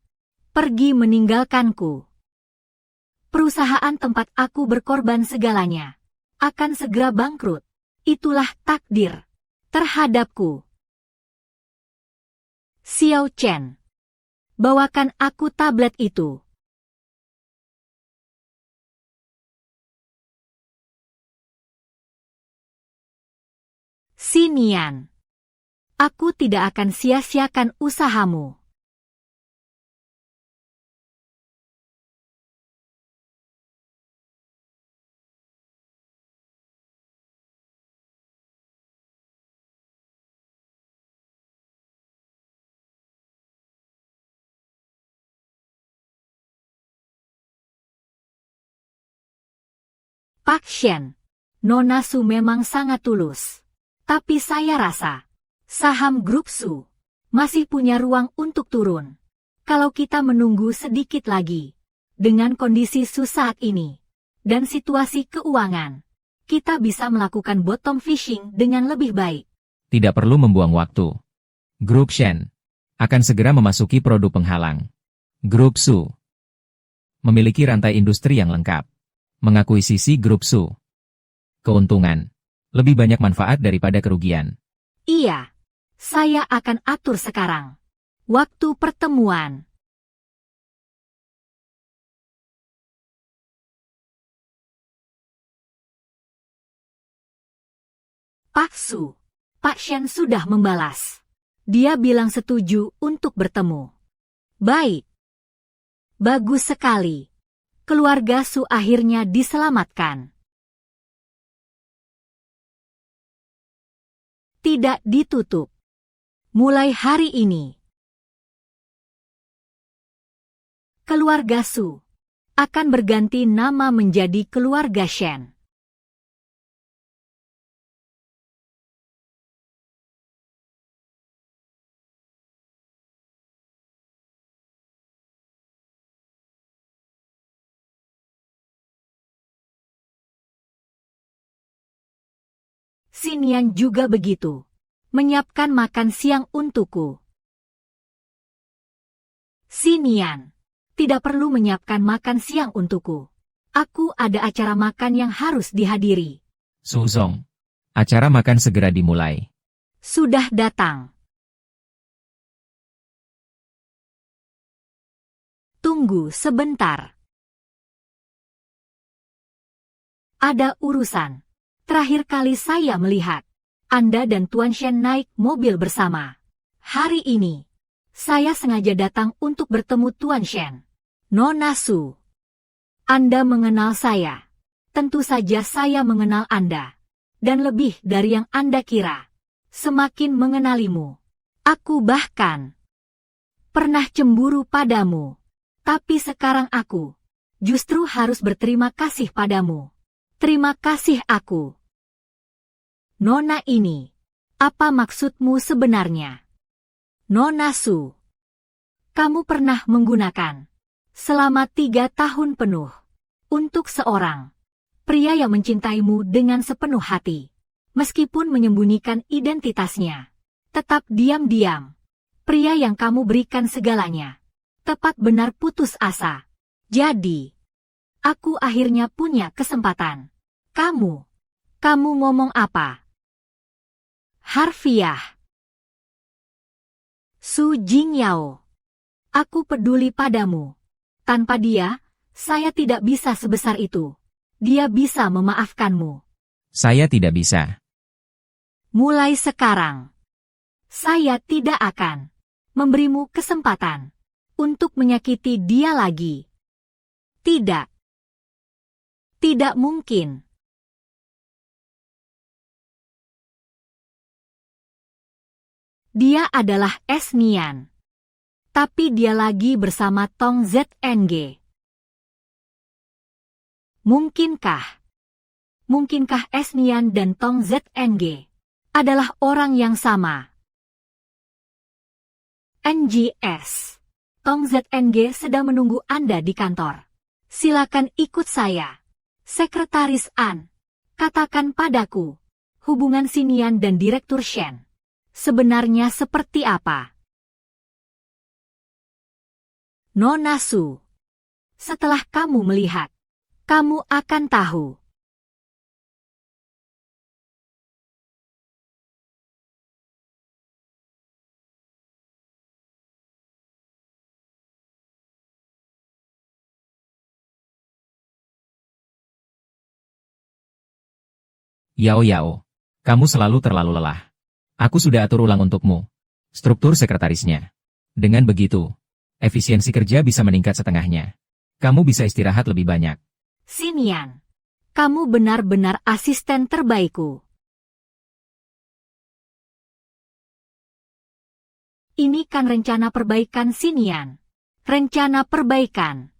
pergi meninggalkanku. Perusahaan tempat aku berkorban segalanya akan segera bangkrut. Itulah takdir terhadapku. Xiao Chen, bawakan aku tablet itu. Xinian, aku tidak akan sia-siakan usahamu. Pak Shen, Nona Su memang sangat tulus. Tapi saya rasa, saham grup Su masih punya ruang untuk turun. Kalau kita menunggu sedikit lagi, dengan kondisi Su saat ini, dan situasi keuangan, kita bisa melakukan bottom fishing dengan lebih baik. Tidak perlu membuang waktu. Grup Shen akan segera memasuki produk penghalang. Grup Su memiliki rantai industri yang lengkap. Mengakuisisi grup Su. Keuntungan lebih banyak manfaat daripada kerugian. Iya, saya akan atur sekarang. Waktu pertemuan. Pak Su, Pak Shen sudah membalas. Dia bilang setuju untuk bertemu. Baik. Bagus sekali. Keluarga Su akhirnya diselamatkan. Tidak ditutup. Mulai hari ini, keluarga Su akan berganti nama menjadi keluarga Shen. Xinian juga begitu. Menyiapkan makan siang untukku. Xinian, tidak perlu menyiapkan makan siang untukku. Aku ada acara makan yang harus dihadiri. Su Zong, acara makan segera dimulai. Sudah datang. Tunggu sebentar. Ada urusan. Terakhir kali saya melihat Anda dan Tuan Shen naik mobil bersama. Hari ini, saya sengaja datang untuk bertemu Tuan Shen. Nona Su, Anda mengenal saya. Tentu saja saya mengenal Anda. Dan lebih dari yang Anda kira. Semakin mengenalimu. Aku bahkan pernah cemburu padamu. Tapi sekarang aku justru harus berterima kasih padamu. Terima kasih aku. Nona ini, apa maksudmu sebenarnya? Nona Su, kamu pernah menggunakan selama 3 tahun penuh untuk seorang Pria yang mencintaimu dengan sepenuh hati. Meskipun menyembunyikan identitasnya. Tetap diam-diam. Pria yang kamu berikan segalanya. Tepat benar putus asa. Jadi, aku akhirnya punya kesempatan. Kamu ngomong apa? Harfiah. Su Jingyao. Aku peduli padamu. Tanpa dia, saya tidak bisa sebesar itu. Dia bisa memaafkanmu. Saya tidak bisa. Mulai sekarang, saya tidak akan memberimu kesempatan untuk menyakiti dia lagi. Tidak. Tidak mungkin. Dia adalah Esnian. Tapi dia lagi bersama Tong ZNG. Mungkinkah Esnian dan Tong ZNG adalah orang yang sama? NGS. Tong ZNG sedang menunggu Anda di kantor. Silakan ikut saya. Sekretaris An. Katakan padaku, hubungan Sinian dan Direktur Shen sebenarnya seperti apa? Nona Su. Setelah kamu melihat, kamu akan tahu. Yao Yao. Kamu selalu terlalu lelah. Aku sudah atur ulang untukmu. Struktur sekretarisnya. Dengan begitu, efisiensi kerja bisa meningkat setengahnya. Kamu bisa istirahat lebih banyak. Sinian, kamu benar-benar asisten terbaikku. Ini kan rencana perbaikan Sinian. Rencana perbaikan.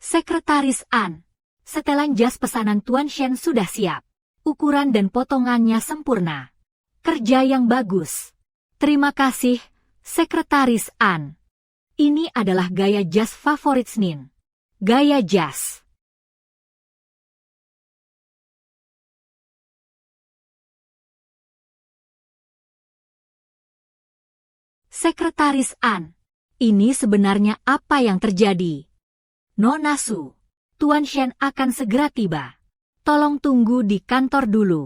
Sekretaris An. Setelan jas pesanan Tuan Shen sudah siap. Ukuran dan potongannya sempurna. Kerja yang bagus. Terima kasih, Sekretaris An. Ini adalah gaya jas favorit Snin. Gaya jas. Sekretaris An. Ini sebenarnya apa yang terjadi? Nona Su. Tuan Shen akan segera tiba. Tolong tunggu di kantor dulu.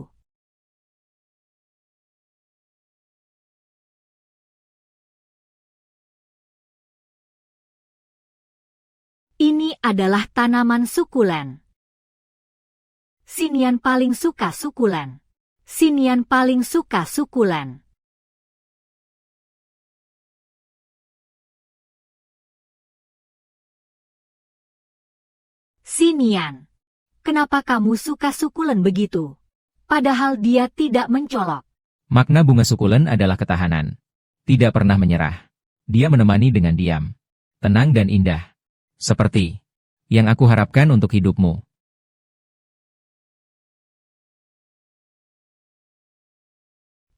Ini adalah tanaman sukulen. Sinian paling suka sukulen. Sinian paling suka sukulen. Sinian. Kenapa kamu suka sukulen begitu? Padahal dia tidak mencolok. Makna bunga sukulen adalah ketahanan. Tidak pernah menyerah. Dia menemani dengan diam. Tenang dan indah. Seperti yang aku harapkan untuk hidupmu.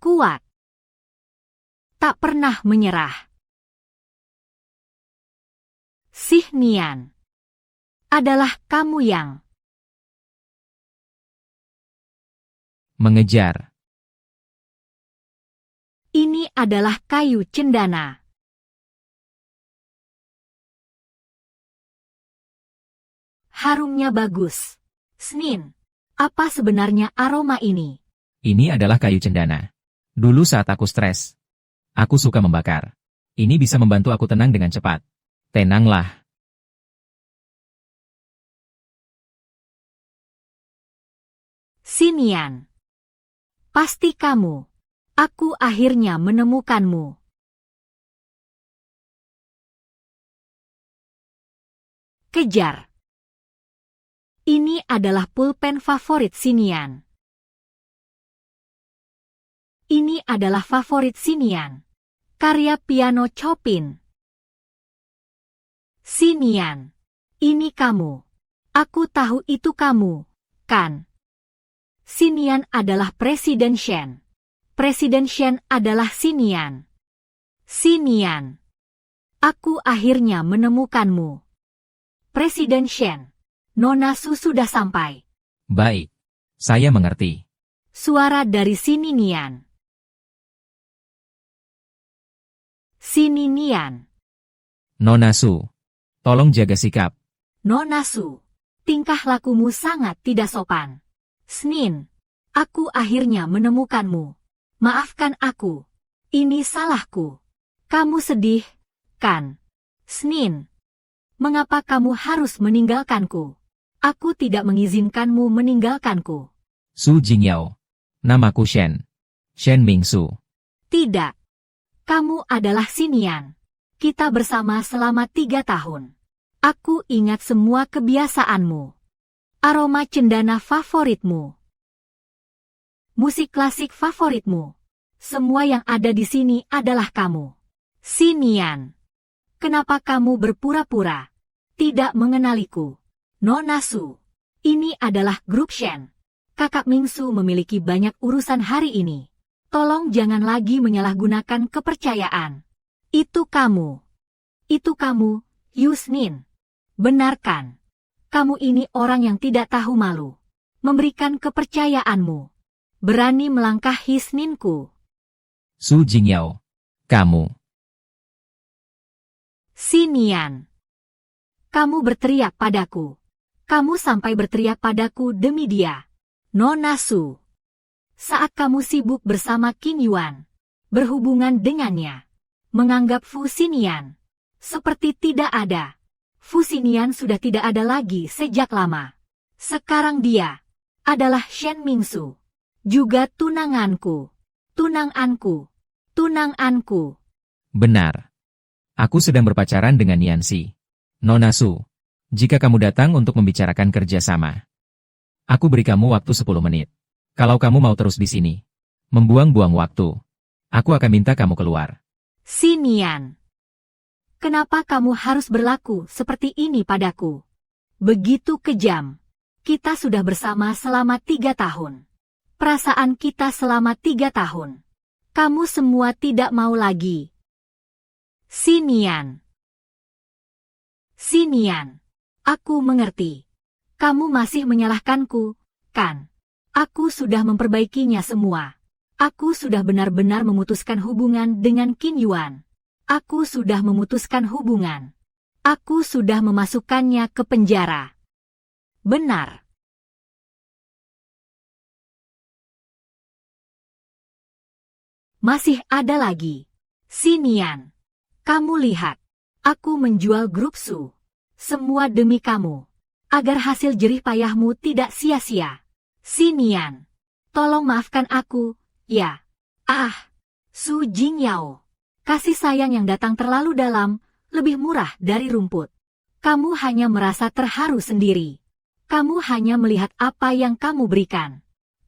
Kuat. Tak pernah menyerah. Sihnian. Adalah kamu yang mengejar. Ini adalah kayu cendana. Harumnya bagus. Snin, apa sebenarnya aroma ini? Ini adalah kayu cendana. Dulu saat aku stres, aku suka membakar. Ini bisa membantu aku tenang dengan cepat. Tenanglah. Sinian. Pasti kamu. Aku akhirnya menemukanmu. Kejar. Ini adalah pulpen favorit Sinian. Ini adalah favorit Sinian. Karya piano Chopin. Sinian. Ini kamu. Aku tahu itu kamu, kan? Sinian adalah Presiden Shen. Presiden Shen adalah Sinian. Sinian. Aku akhirnya menemukanmu. Presiden Shen. Nona Su sudah sampai. Baik. Saya mengerti. Suara dari sini Nian. Sini Nian. Nona Su, tolong jaga sikap. Nona Su, tingkah lakumu sangat tidak sopan. Snin, aku akhirnya menemukanmu. Maafkan aku. Ini salahku. Kamu sedih, kan? Snin, mengapa kamu harus meninggalkanku? Aku tidak mengizinkanmu meninggalkanku. Su Jingyao. Namaku Shen. Shen Mingsu. Tidak. Kamu adalah Sinian. Kita bersama selama 3 tahun. Aku ingat semua kebiasaanmu. Aroma cendana favoritmu. Musik klasik favoritmu. Semua yang ada di sini adalah kamu. Sinian. Kenapa kamu berpura-pura tidak mengenaliku? Nona Su. Ini adalah grup Shen. Kakak Mingsu memiliki banyak urusan hari ini. Tolong jangan lagi menyalahgunakan kepercayaan. Itu kamu. Itu kamu, Yusnin. Benarkan. Kamu ini orang yang tidak tahu malu. Memberikan kepercayaanmu. Berani melangkahi Sninku. Su Jingyao. Kamu. Sinian. Kamu berteriak padaku. Kamu sampai berteriak padaku demi dia. Nona Su. Saat kamu sibuk bersama Qin Yuan, berhubungan dengannya, menganggap Fu Xinian seperti tidak ada. Fu Xinian sudah tidak ada lagi sejak lama. Sekarang dia adalah Shen Mingsu, juga tunanganku. Tunanganku. Tunanganku. Benar. Aku sedang berpacaran dengan Yanxi. Nona Su, jika kamu datang untuk membicarakan kerjasama, aku beri kamu waktu 10 menit. Kalau kamu mau terus di sini, membuang-buang waktu, aku akan minta kamu keluar. Sinian. Kenapa kamu harus berlaku seperti ini padaku? Begitu kejam. Kita sudah bersama selama 3 tahun. Perasaan kita selama 3 tahun. Kamu semua tidak mau lagi. Sinian. Sinian. Aku mengerti. Kamu masih menyalahkanku, kan? Aku sudah memperbaikinya semua. Aku sudah benar-benar memutuskan hubungan dengan Qin Yuan. Aku sudah memutuskan hubungan. Aku sudah memasukkannya ke penjara. Benar. Masih ada lagi. Sinian. Kamu lihat. Aku menjual grup Su. Semua demi kamu. Agar hasil jerih payahmu tidak sia-sia. Sinian. Tolong maafkan aku, ya. Su Jingyao. Kasih sayang yang datang terlalu dalam, lebih murah dari rumput. Kamu hanya merasa terharu sendiri. Kamu hanya melihat apa yang kamu berikan.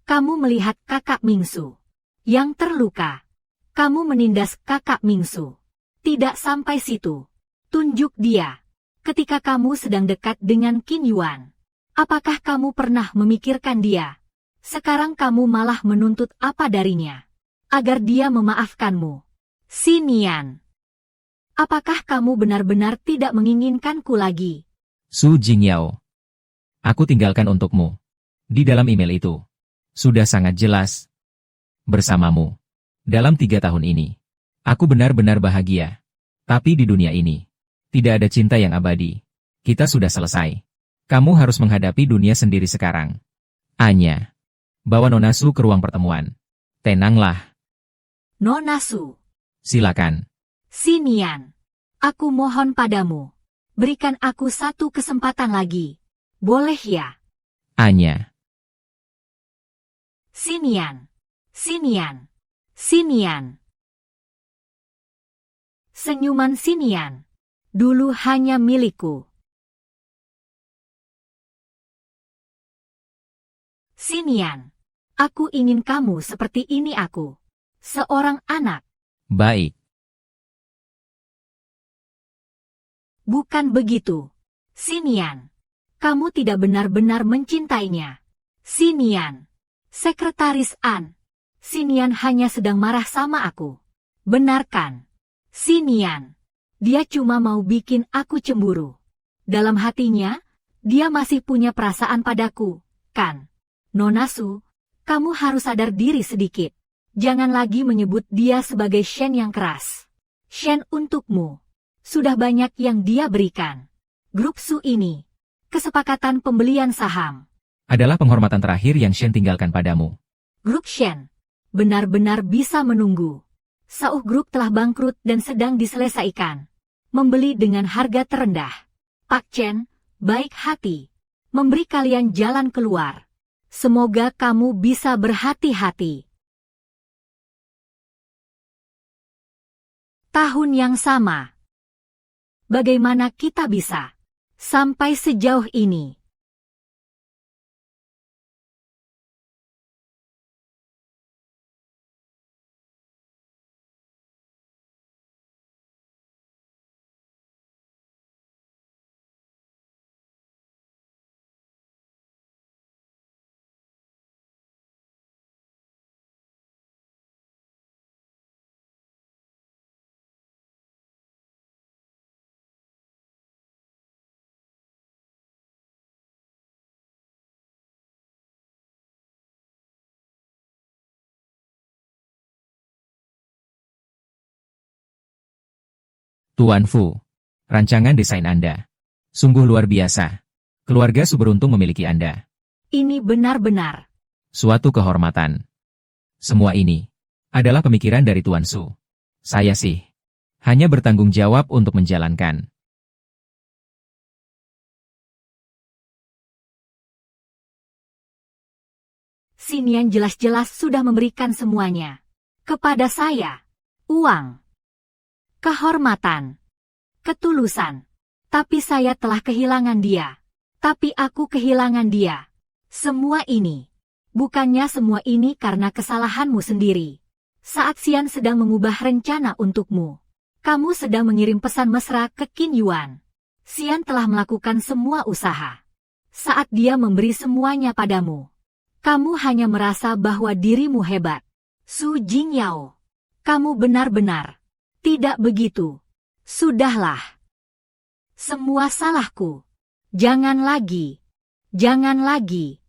Kamu melihat kakak Mingsu yang terluka. Kamu menindas kakak Mingsu. Tidak sampai situ. Tunjuk dia. Ketika kamu sedang dekat dengan Qin Yuan. Apakah kamu pernah memikirkan dia? Sekarang kamu malah menuntut apa darinya? Agar dia memaafkanmu. Sinian. Apakah kamu benar-benar tidak menginginkanku lagi? Su Jingyao. Aku tinggalkan untukmu. Di dalam email itu. Sudah sangat jelas. Bersamamu. Dalam 3 tahun ini. Aku benar-benar bahagia. Tapi di dunia ini. Tidak ada cinta yang abadi. Kita sudah selesai. Kamu harus menghadapi dunia sendiri sekarang. Anya. Bawa Nona Su ke ruang pertemuan. Tenanglah. Nona Su. Silakan. Sinian. Aku mohon padamu. Berikan aku 1 kesempatan lagi. Boleh ya? Anya. Sinian. Sinian. Sinian. Senyuman Sinian. Dulu hanya milikku. Sinian. Aku ingin kamu seperti ini aku. Seorang anak. Baik. Bukan begitu. Sinian. Kamu tidak benar-benar mencintainya. Sinian. Sekretaris An. Sinian hanya sedang marah sama aku. Benarkan. Sinian. Dia cuma mau bikin aku cemburu. Dalam hatinya, dia masih punya perasaan padaku, kan? Nona Su, kamu harus sadar diri sedikit. Jangan lagi menyebut dia sebagai Shen yang keras. Shen untukmu. Sudah banyak yang dia berikan. Grup Su ini. Kesepakatan pembelian saham. Adalah penghormatan terakhir yang Shen tinggalkan padamu. Grup Shen. Benar-benar bisa menunggu. Sauh Grup telah bangkrut dan sedang diselesaikan. Membeli dengan harga terendah. Pak Chen, baik hati. Memberi kalian jalan keluar. Semoga kamu bisa berhati-hati. Tahun yang sama. Bagaimana kita bisa sampai sejauh ini? Tuan Fu, rancangan desain Anda sungguh luar biasa. Keluarga Su beruntung memiliki Anda. Ini benar-benar Suatu kehormatan. Semua ini adalah pemikiran dari Tuan Su. Saya sih hanya bertanggung jawab untuk menjalankan. Sinian jelas-jelas sudah memberikan semuanya. Kepada saya. Uang. Kehormatan. Ketulusan. Tapi saya telah kehilangan dia. Tapi aku kehilangan dia. Semua ini. Bukannya semua ini karena kesalahanmu sendiri. Saat Xian sedang mengubah rencana untukmu. Kamu sedang mengirim pesan mesra ke Qin Yuan. Xian telah melakukan semua usaha. Saat dia memberi semuanya padamu. Kamu hanya merasa bahwa dirimu hebat. Su Jingyao. Kamu benar-benar. Tidak begitu. Sudahlah. Semua salahku. Jangan lagi. Jangan lagi.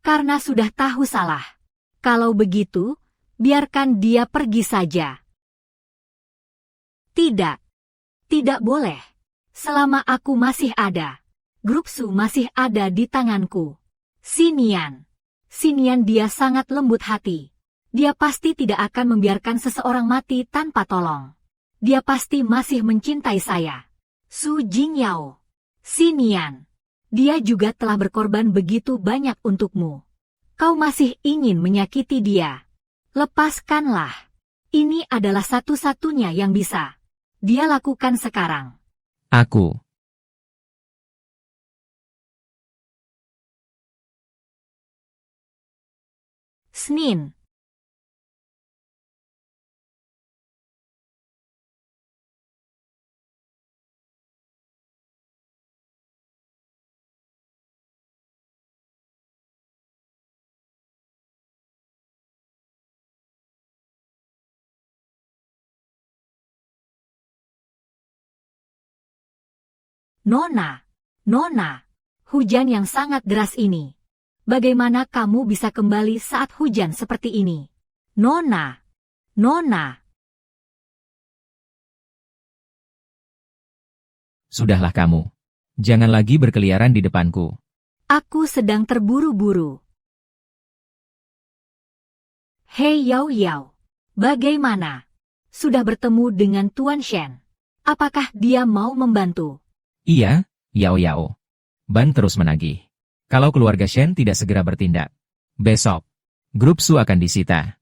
Karena sudah tahu salah. Kalau begitu, biarkan dia pergi saja. Tidak. Tidak boleh. Selama aku masih ada. Grup Su masih ada di tanganku. Sinian. Sinian dia sangat lembut hati. Dia pasti tidak akan membiarkan seseorang mati tanpa tolong. Dia pasti masih mencintai saya. Su Jingyao. Sinian. Dia juga telah berkorban begitu banyak untukmu. Kau masih ingin menyakiti dia. Lepaskanlah. Ini adalah satu-satunya yang bisa dia lakukan sekarang. Aku. Senin. Nona, Nona, hujan yang sangat deras ini. Bagaimana kamu bisa kembali saat hujan seperti ini? Nona, Nona. Sudahlah kamu. Jangan lagi berkeliaran di depanku. Aku sedang terburu-buru. Hei Yao Yao, bagaimana? Sudah bertemu dengan Tuan Shen. Apakah dia mau membantu? Iya, Yao Yao. Ban terus menagih. Kalau keluarga Shen tidak segera bertindak, besok, grup Su akan disita.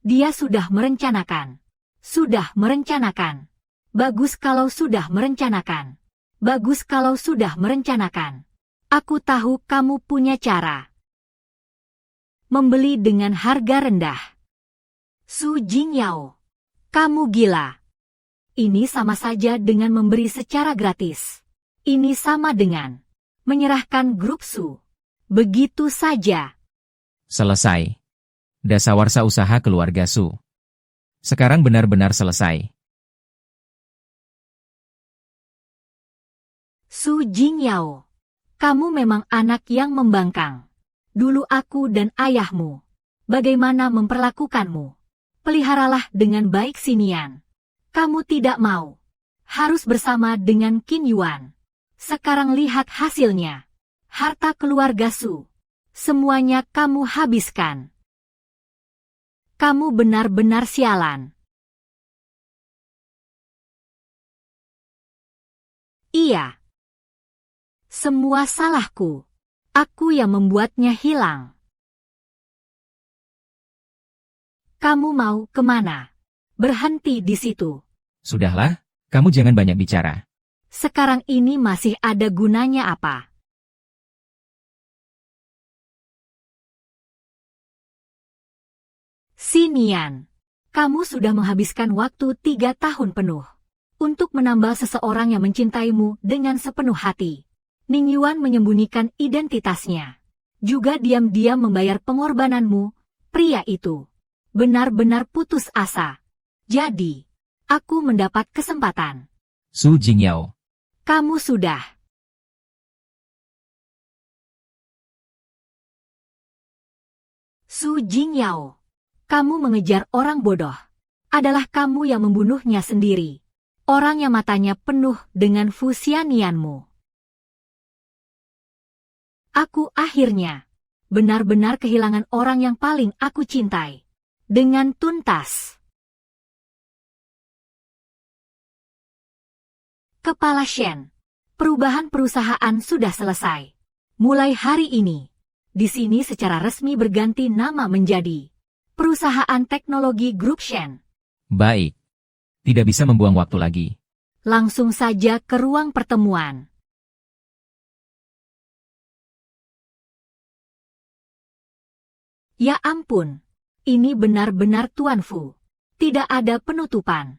Dia sudah merencanakan. Sudah merencanakan. Bagus kalau sudah merencanakan. Bagus kalau sudah merencanakan. Aku tahu kamu punya cara. Membeli dengan harga rendah. Su Jingyao. Kamu gila. Ini sama saja dengan memberi secara gratis. Ini sama dengan menyerahkan grup Su. Begitu saja. Selesai. Dasawarsa usaha keluarga Su sekarang benar-benar selesai. Su Jingyao, kamu memang anak yang membangkang. Dulu aku dan ayahmu, bagaimana memperlakukanmu? Peliharalah dengan baik si Nian. Kamu tidak mau. Harus bersama dengan Qin Yuan. Sekarang lihat hasilnya. Harta keluarga Su. Semuanya kamu habiskan. Kamu benar-benar sialan. Iya. Semua salahku. Aku yang membuatnya hilang. Kamu mau kemana? Berhenti di situ. Sudahlah, kamu jangan banyak bicara. Sekarang ini masih ada gunanya apa? Si Nian, kamu sudah menghabiskan waktu 3 tahun penuh untuk menambal seseorang yang mencintaimu dengan sepenuh hati. Ning Yuan menyembunyikan identitasnya. Juga diam-diam membayar pengorbananmu, pria itu. Benar-benar putus asa. Jadi, aku mendapat kesempatan. Su Jingyao. Kamu sudah. Su Jingyao. Kamu mengejar orang bodoh. Adalah kamu yang membunuhnya sendiri. Orang yang matanya penuh dengan fusianianmu. Aku akhirnya benar-benar kehilangan orang yang paling aku cintai. Dengan tuntas. Kepala Shen. Perubahan perusahaan sudah selesai. Mulai hari ini, di sini secara resmi berganti nama menjadi Perusahaan Teknologi Grup Shen. Baik. Tidak bisa membuang waktu lagi. Langsung saja ke ruang pertemuan. Ya ampun. Ini benar-benar Tuan Fu. Tidak ada penutupan.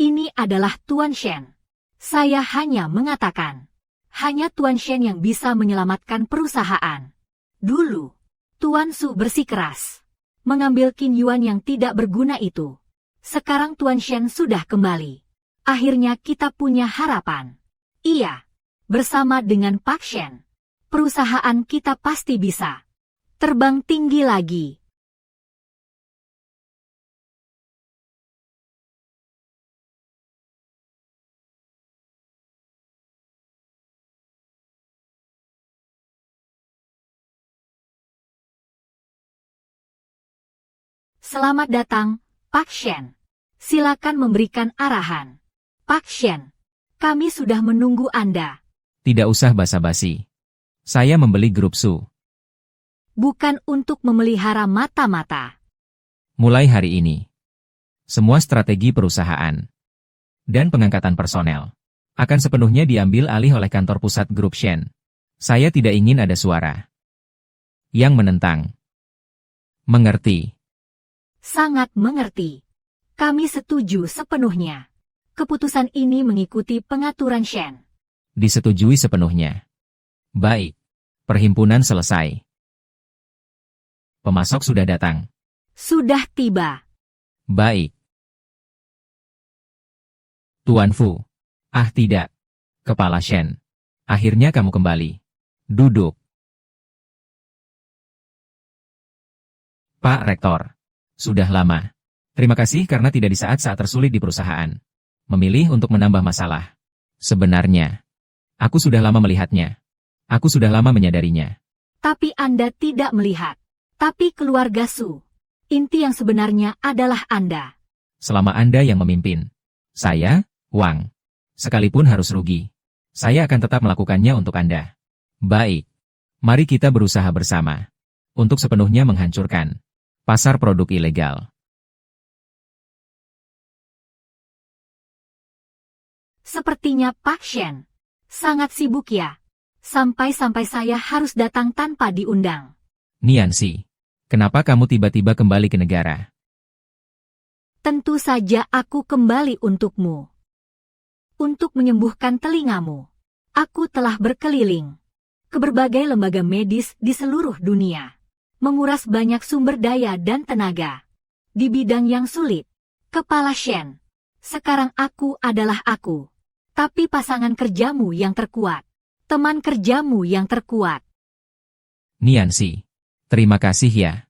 Ini adalah Tuan Shen. Saya hanya mengatakan. Hanya Tuan Shen yang bisa menyelamatkan perusahaan. Dulu, Tuan Su bersikeras. Mengambil Qin Yuan yang tidak berguna itu. Sekarang Tuan Shen sudah kembali. Akhirnya kita punya harapan. Iya. Bersama dengan Pak Shen. Perusahaan kita pasti bisa terbang tinggi lagi. Selamat datang, Pak Shen. Silakan memberikan arahan. Pak Shen, kami sudah menunggu Anda. Tidak usah basa-basi. Saya membeli grup Su. Bukan untuk memelihara mata-mata. Mulai hari ini, semua strategi perusahaan dan pengangkatan personel akan sepenuhnya diambil alih oleh kantor pusat grup Shen. Saya tidak ingin ada suara yang menentang. Mengerti? Sangat mengerti. Kami setuju sepenuhnya. Keputusan ini mengikuti pengaturan Shen. Disetujui sepenuhnya. Baik. Perhimpunan selesai. Pemasok sudah datang. Sudah tiba. Baik. Tuan Fu. Ah tidak. Kepala Shen. Akhirnya kamu kembali. Duduk. Pak Rektor. Sudah lama. Terima kasih karena tidak di saat-saat tersulit di perusahaan. Memilih untuk menambah masalah. Sebenarnya, aku sudah lama melihatnya. Aku sudah lama menyadarinya. Tapi Anda tidak melihat. Tapi keluarga Su. Inti yang sebenarnya adalah Anda. Selama Anda yang memimpin. Saya, Wang. Sekalipun harus rugi. Saya akan tetap melakukannya untuk Anda. Baik. Mari kita berusaha bersama. Untuk sepenuhnya menghancurkan pasar produk ilegal. Sepertinya Pak Shen sangat sibuk ya. Sampai-sampai saya harus datang tanpa diundang. Niansi, kenapa kamu tiba-tiba kembali ke negara? Tentu saja aku kembali untukmu. Untuk menyembuhkan telingamu. Aku telah berkeliling ke berbagai lembaga medis di seluruh dunia. Menguras banyak sumber daya dan tenaga. Di bidang yang sulit. Kepala Shen. Sekarang aku adalah aku. Tapi pasangan kerjamu yang terkuat. teman kerjamu yang terkuat. Niansi. Terima kasih ya.